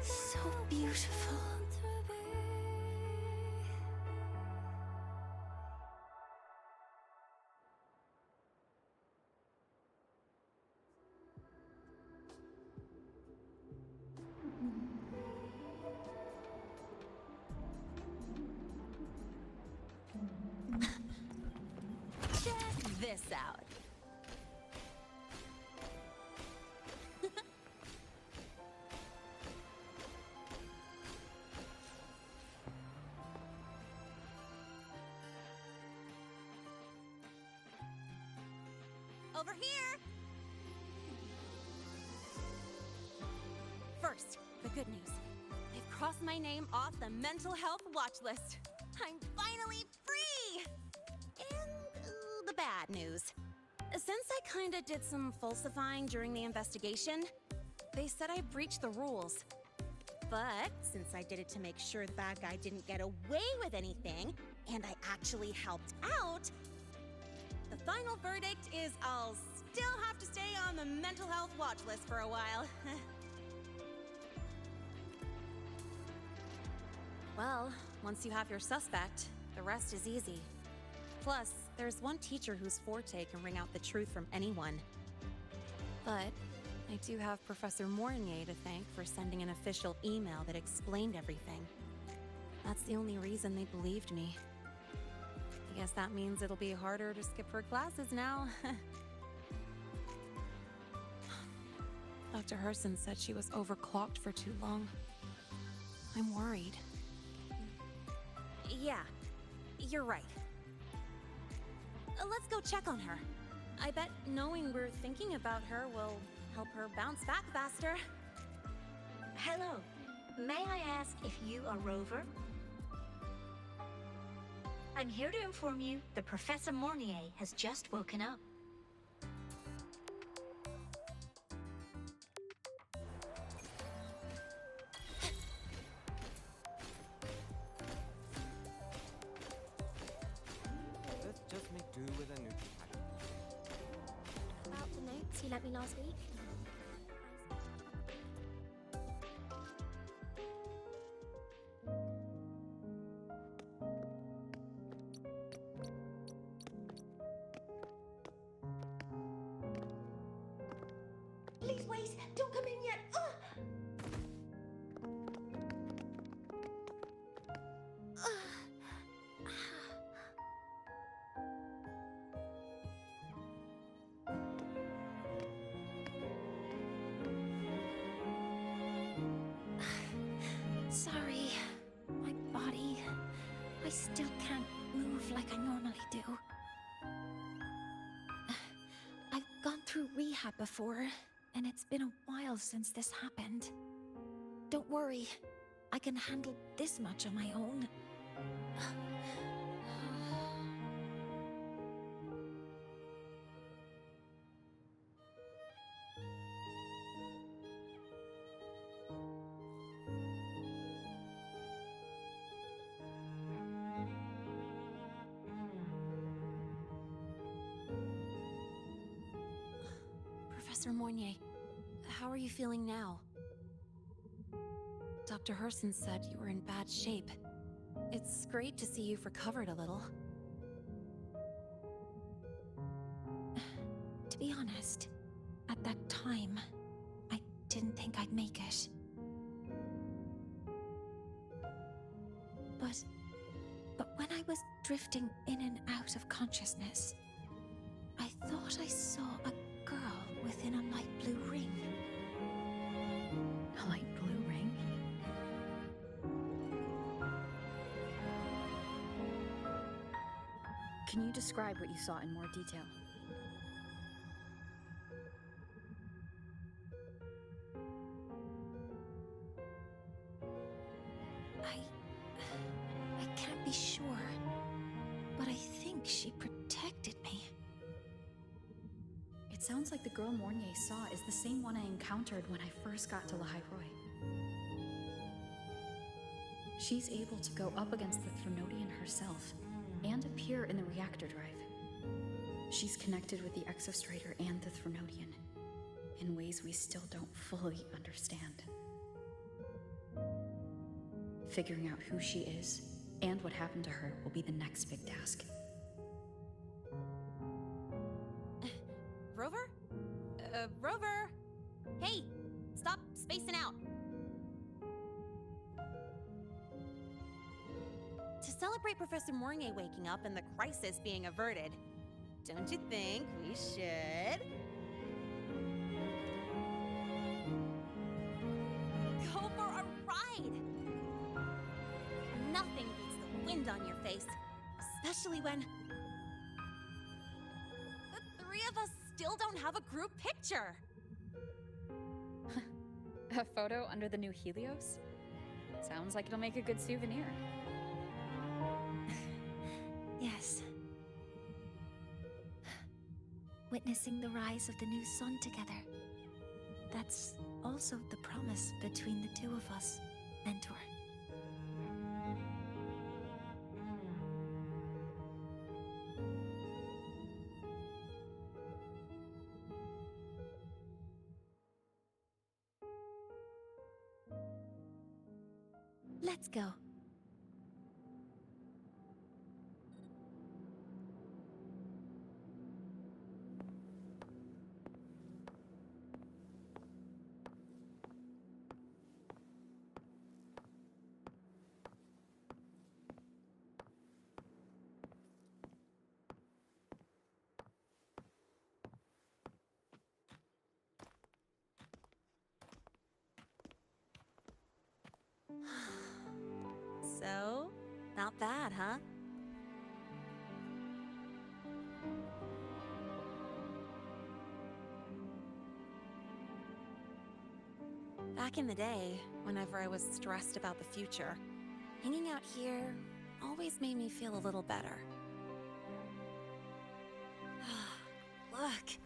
So beautiful. this out. Over here! First, the good news. I've crossed my name off the mental health watch list. I'm finally free! And the bad news. Since I kinda did some falsifying during the investigation, they said I breached the rules. But since I did it to make sure the bad guy didn't get away with anything, and I actually helped out, the final verdict is I'll still have to stay on the mental health watch list for a while. Well, once you have your suspect, the rest is easy. Plus, there's one teacher whose forte can wring out the truth from anyone. But I do have Professor Mornier to thank for sending an official email that explained everything. That's the only reason they believed me. I guess that means it'll be harder to skip her classes now. Dr. Herson said she was overclocked for too long. I'm worried. Yeah, you're right. Let's go check on her. I bet knowing we're thinking about her will help her bounce back faster. Hello. May I ask if you are Rover? I'm here to inform you that Professor Mornier has just woken up. Let's just make do with a neutral package. About the notes you lent me last week. Please wait! Don't come in yet! Sorry. My body. I still can't move like I normally do. I've gone through rehab before, and it's been a while since this happened. Don't worry. I can handle this much on my own. Professor Mornier, how are you feeling now? Dr. Herson said you were in bad shape. It's great to see you've recovered a little. To be honest, at that time, I didn't think I'd make it. But when I was drifting in and out of consciousness, I thought I saw a girl within a light blue ring. A light blue ring? Can you describe what you saw in more detail? I can't be sure, but I think she protected me. It sounds like the girl Mornier saw is the same one I encountered when I first got to Lahai Roi. She's able to go up against the Threnodian herself and appear in the reactor drive. She's connected with the Exostrator and the Threnodian in ways we still don't fully understand. Figuring out who she is and what happened to her will be the next big task. Rover? Rover! Hey! Stop spacing out! To celebrate Professor Mornier waking up and the crisis being averted, Don't you think we should? Go for a ride! Nothing beats the wind on your face, especially when the three of us still don't have a group picture. A photo under the new Helios? Sounds like it'll make a good souvenir. Yes. Witnessing the rise of the new sun together. That's also the promise between the two of us, Mentor. Let's go. So, not bad, huh? Back in the day, whenever I was stressed about the future, hanging out here always made me feel a little better. Look,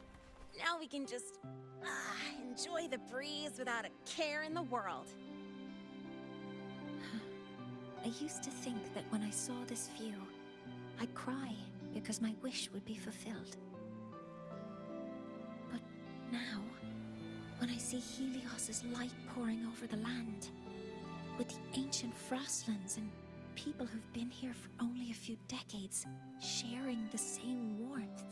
now we can just enjoy the breeze without a care in the world. I used to think that when I saw this view, I'd cry because my wish would be fulfilled. But now, when I see Helios's light pouring over the land, with the ancient frostlands and people who've been here for only a few decades sharing the same warmth,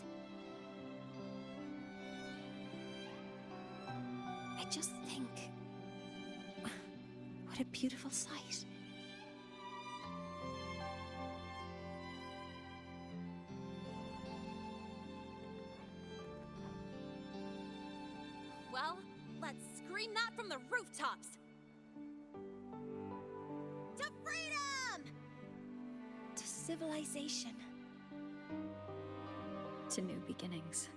I just think, what a beautiful sight. Well, let's scream that from the rooftops! To freedom! To civilization. To new beginnings.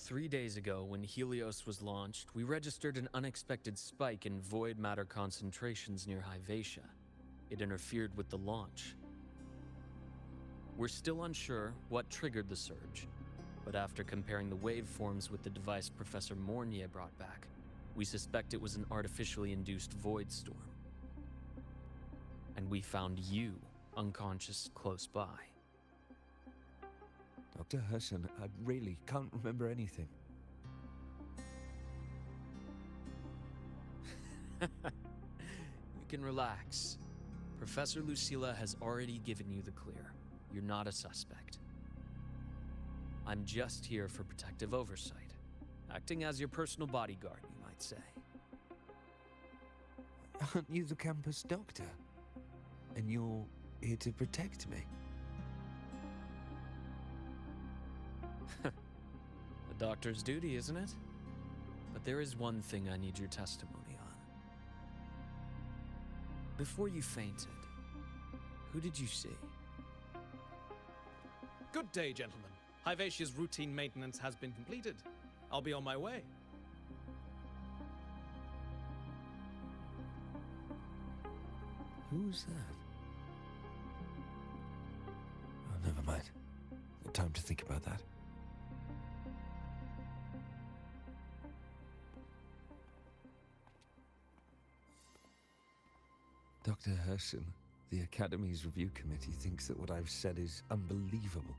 Three days ago, when Helios was launched, we registered an unexpected spike in void matter concentrations near Hyvatia. It interfered with the launch. We're still unsure what triggered the surge, but after comparing the waveforms with the device Professor Mornier brought back, we suspect it was an artificially induced void storm. And we found you unconscious close by. Dr. Herson, I really can't remember anything. You can relax. Professor Lucilla has already given you the clear. You're not a suspect. I'm just here for protective oversight, acting as your personal bodyguard, you might say. Aren't you the campus doctor? And you're here to protect me? A doctor's duty, isn't it? But there is one thing I need your testimony on. Before you fainted, who did you see? Good day, gentlemen. Hyvatia's routine maintenance has been completed. I'll be on my way. Who's that? Oh, never mind. No time to think about that. Dr. Herson, the Academy's review committee thinks that what I've said is unbelievable.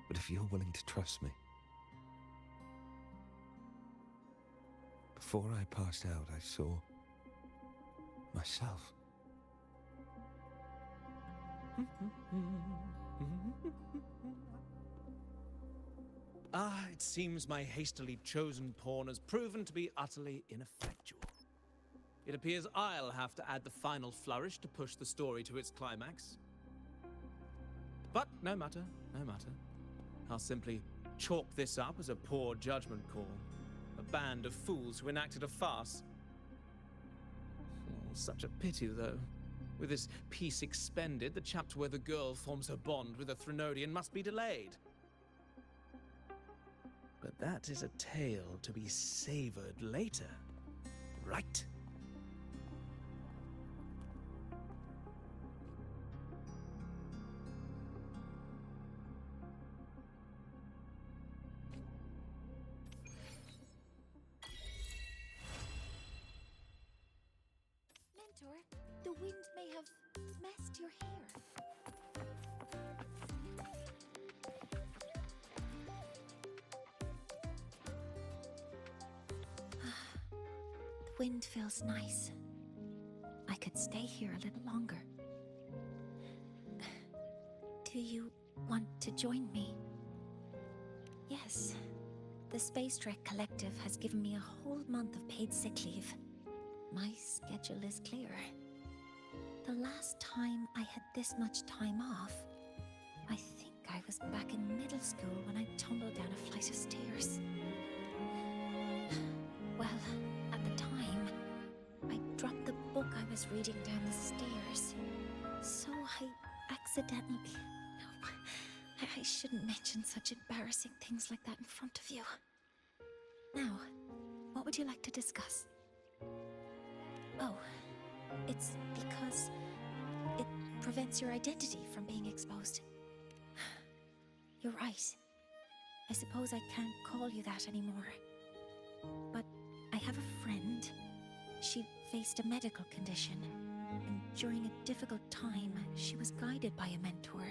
But if you're willing to trust me... Before I passed out, I saw... myself. It seems my hastily chosen pawn has proven to be utterly ineffectual. It appears I'll have to add the final flourish to push the story to its climax. But no matter, no matter. I'll simply chalk this up as a poor judgment call. A band of fools who enacted a farce. Oh, such a pity, though. With this piece expended, the chapter where the girl forms her bond with a Threnodian must be delayed. But that is a tale to be savored later, right? Mentor, the wind may have messed your hair. The wind feels nice. I could stay here a little longer. Do you want to join me? Yes. The Space Trek Collective has given me a whole month of paid sick leave. My schedule is clear. The last time I had this much time off, I think I was back in middle school when I tumbled down a flight of stairs. Well, at the time, I dropped the book I was reading down the stairs. So I accidentally... No, I shouldn't mention such embarrassing things like that in front of you. Now, what would you like to discuss? Oh, it's because it prevents your identity from being exposed. You're right. I suppose I can't call you that anymore. But I have a friend. She faced a medical condition, and during a difficult time, she was guided by a mentor.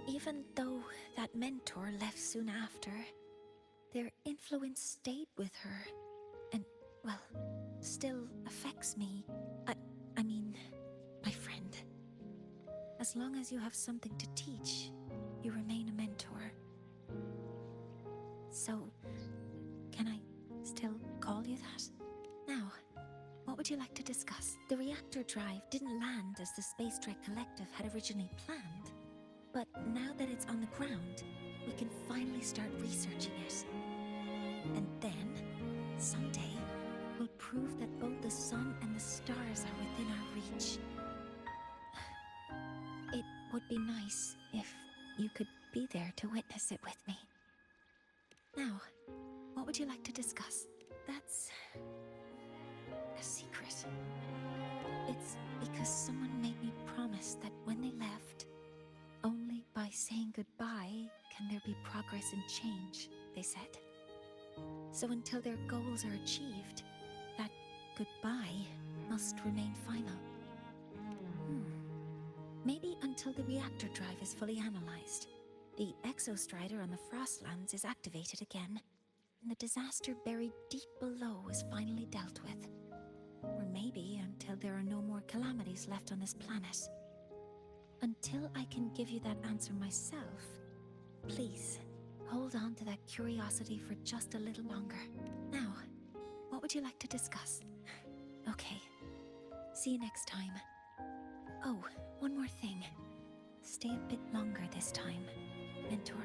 Even though that mentor left soon after, their influence stayed with her, and, well, still affects me. I mean, my friend. As long as you have something to teach, you remain a mentor. So, can I still call you that? Now, what would you like to discuss? The reactor drive didn't land as the Space Trek Collective had originally planned. But now that it's on the ground, we can finally start researching it. And then, someday, we'll prove that both the sun and the stars are within our reach. It would be nice if you could be there to witness it with me. Now, what would you like to discuss? That's a secret. It's because someone made me promise that when they left, only by saying goodbye can there be progress and change, they said. So until their goals are achieved, that goodbye must remain final. Maybe until the reactor drive is fully analyzed, the exostrider on the Frostlands is activated again, and the disaster buried deep below is finally dealt with. Or maybe until there are no more calamities left on this planet. Until I can give you that answer myself, please, hold on to that curiosity for just a little longer. Now, what would you like to discuss? Okay, see you next time. Oh, one more thing. Stay a bit longer this time, Mentor.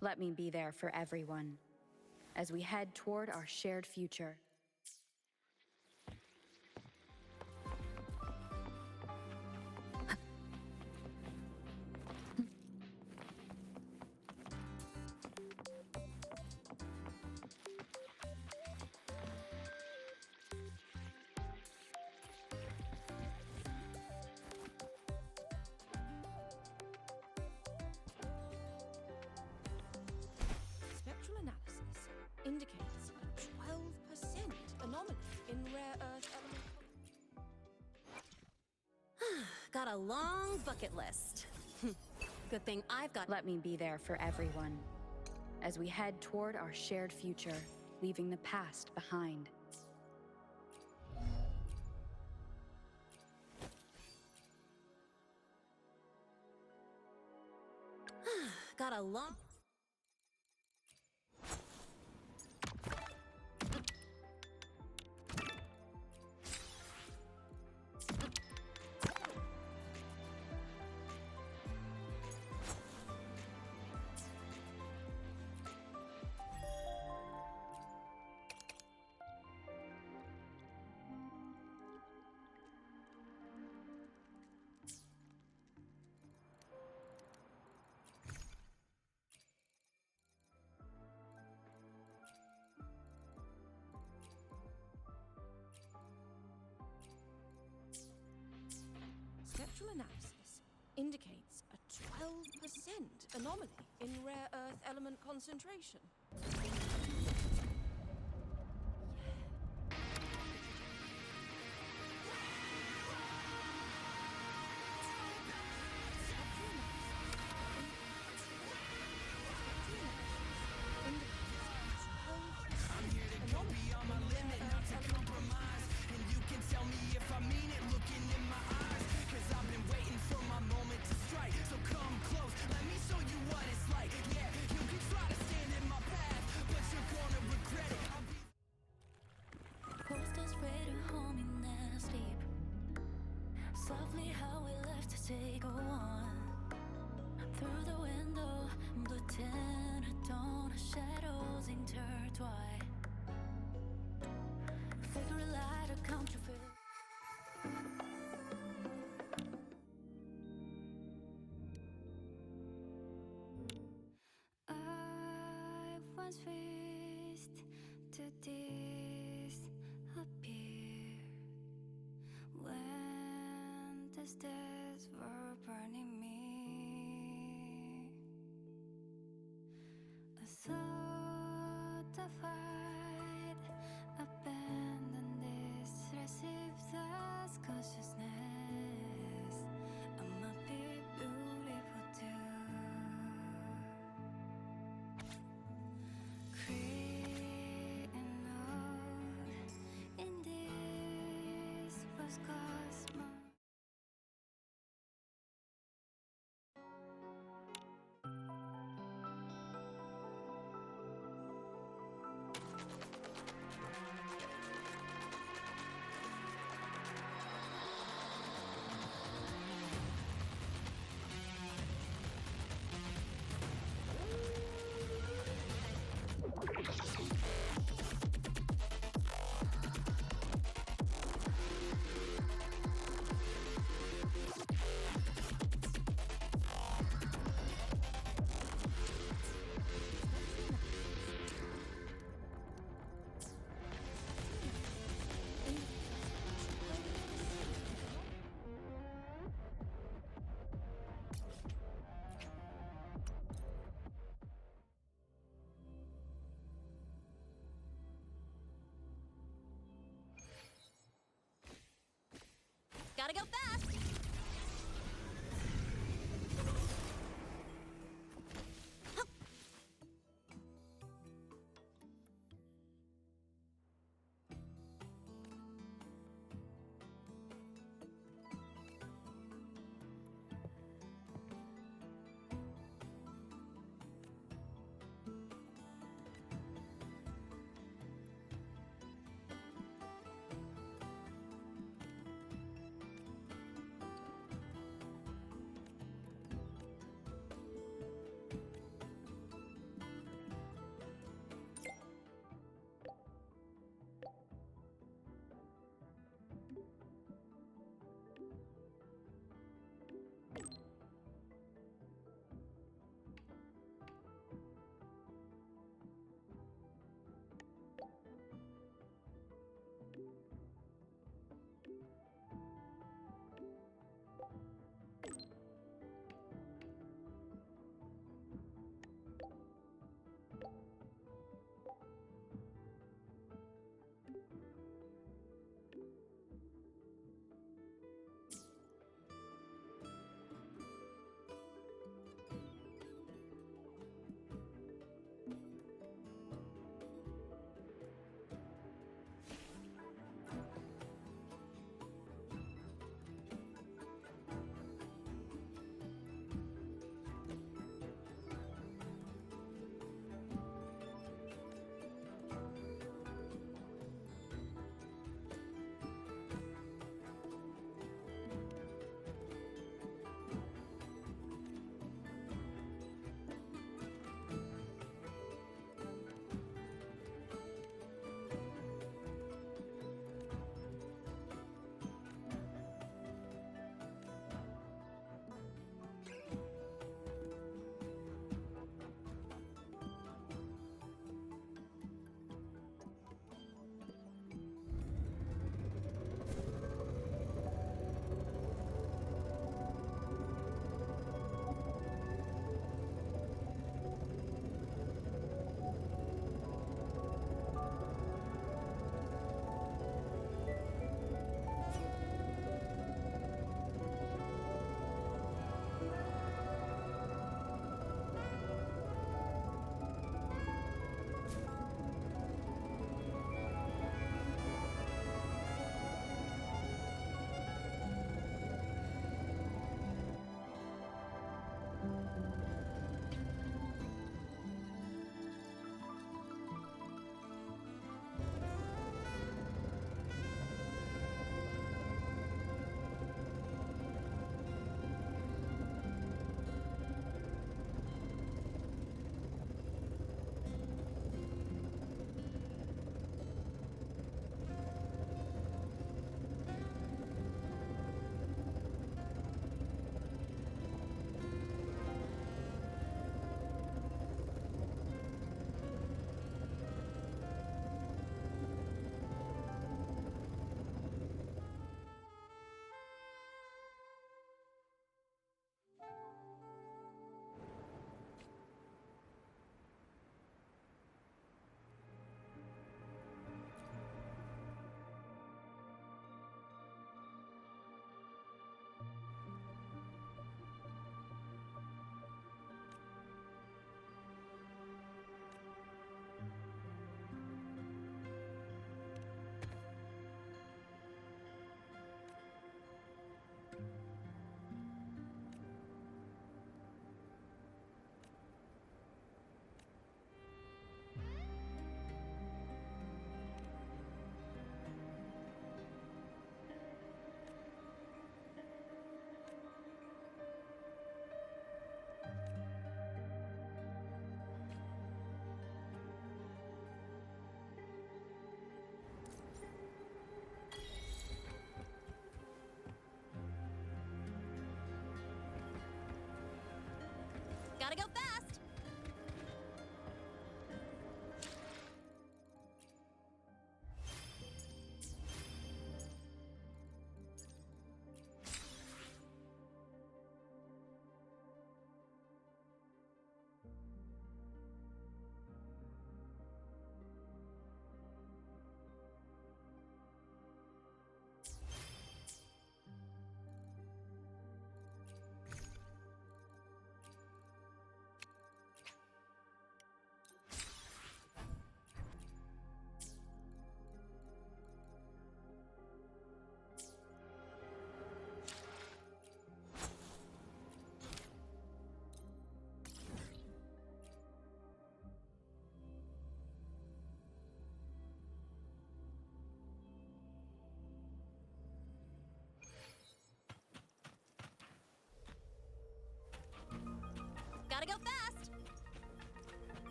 Let me be there for everyone as we head toward our shared future. Spectral analysis indicates a 12% anomaly in rare earth element. Got a long bucket list. Good thing I've got. Let me be there for everyone as we head toward our shared future, leaving the past behind. Got a long. Spectral analysis indicates a 12% anomaly in rare earth element concentration. I'm here to go beyond my limit, not to compromise. And you can tell me if I mean it, looking in my eyes. Cause I've been waiting for my moment to strike. So come close, let me show you what it's like. Yeah, you can try to stand in my path, but you're gonna regret it. Posters ready to hold me in their sleep. Softly how we left to take a one. Through the window, blue tinted dawn, shadows intertwine. Figure a light, a counterfeit. I once wished to disappear when the stars were burning me. I thought the fight abandoned this received as consciousness. I might be beautiful too. Create a note in this was cosmos.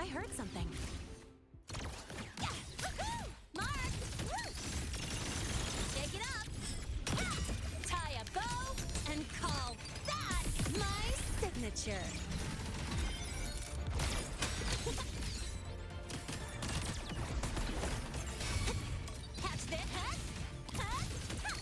I heard something. Mark! Shake it up! Tie a bow and call that my signature! Catch this, huh? Huh? Huh?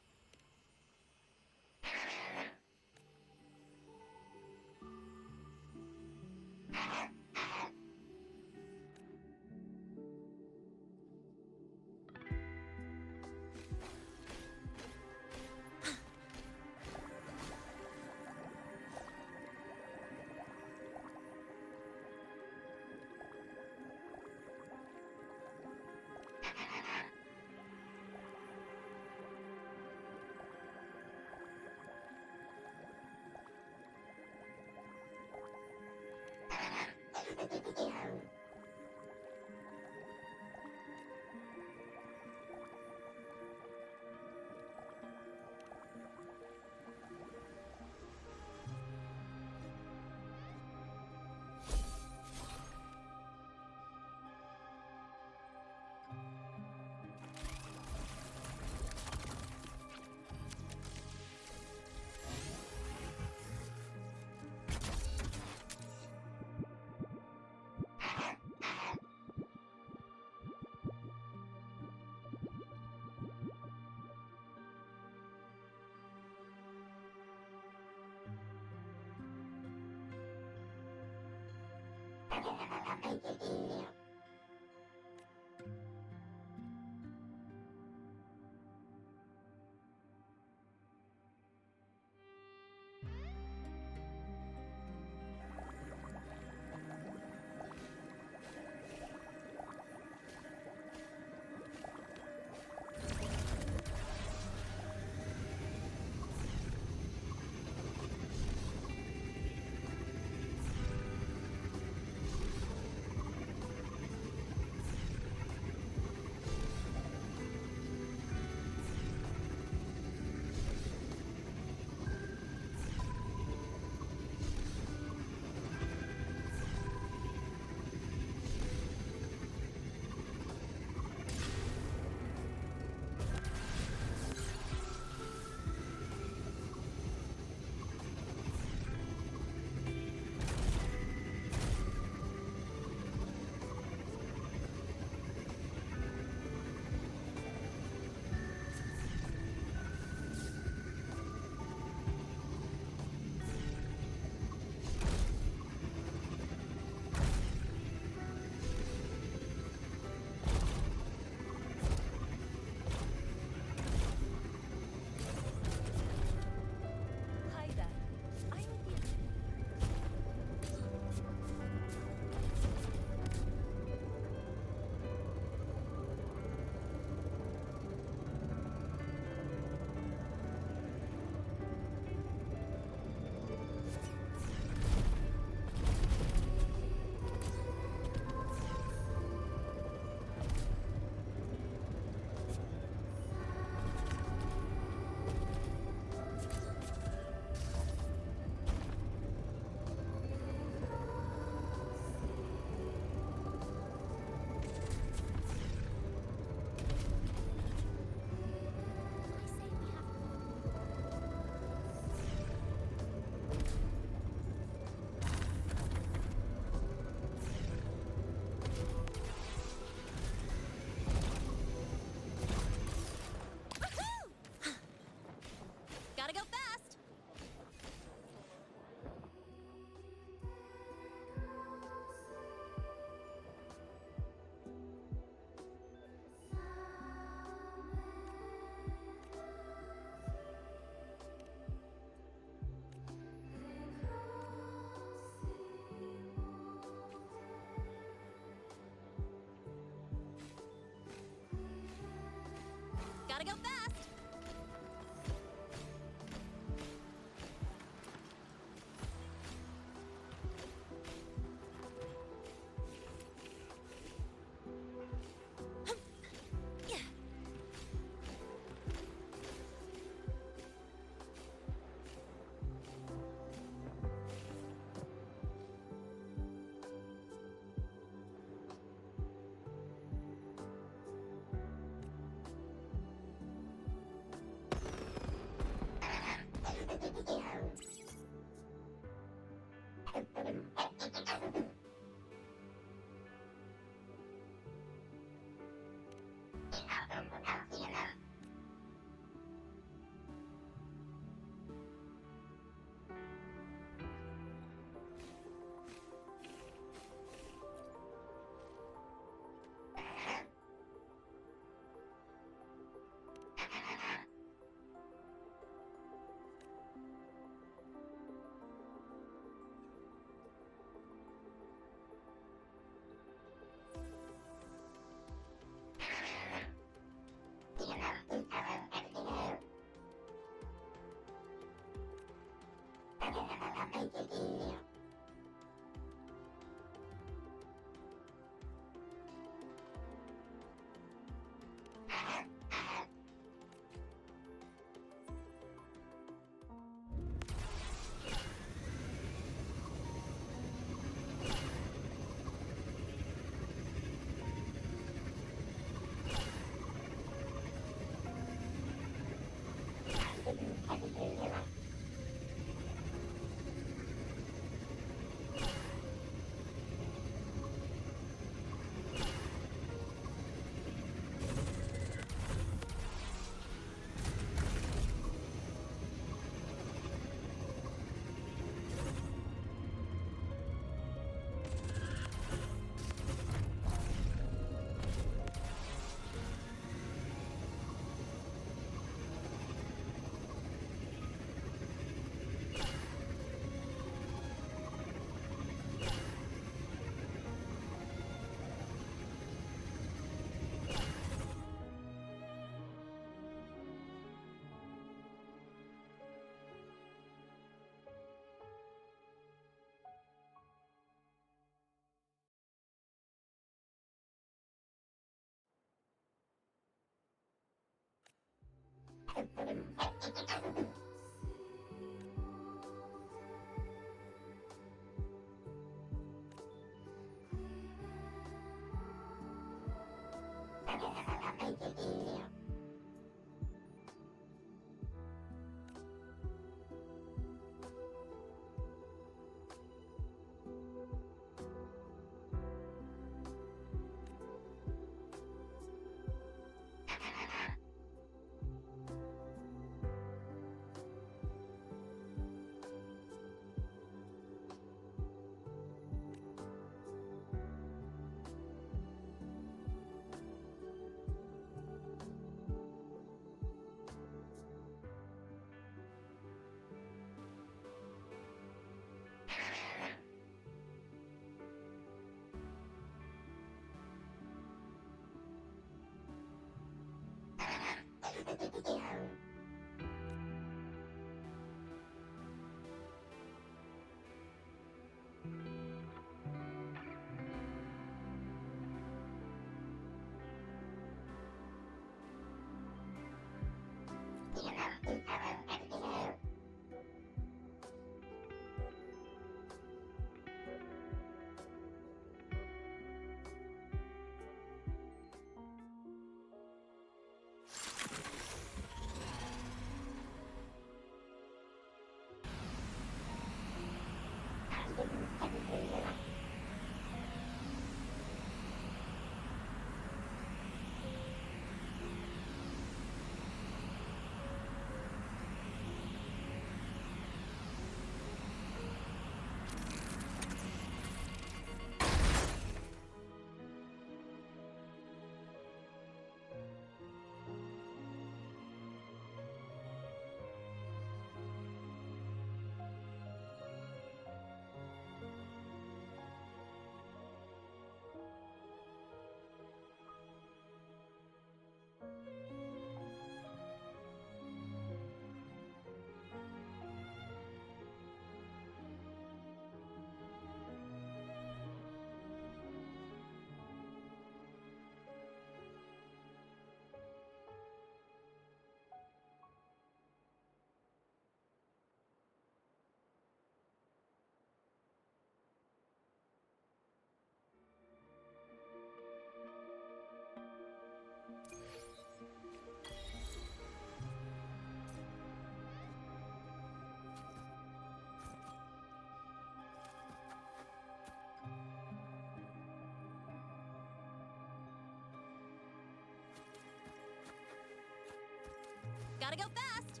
Gotta go fast!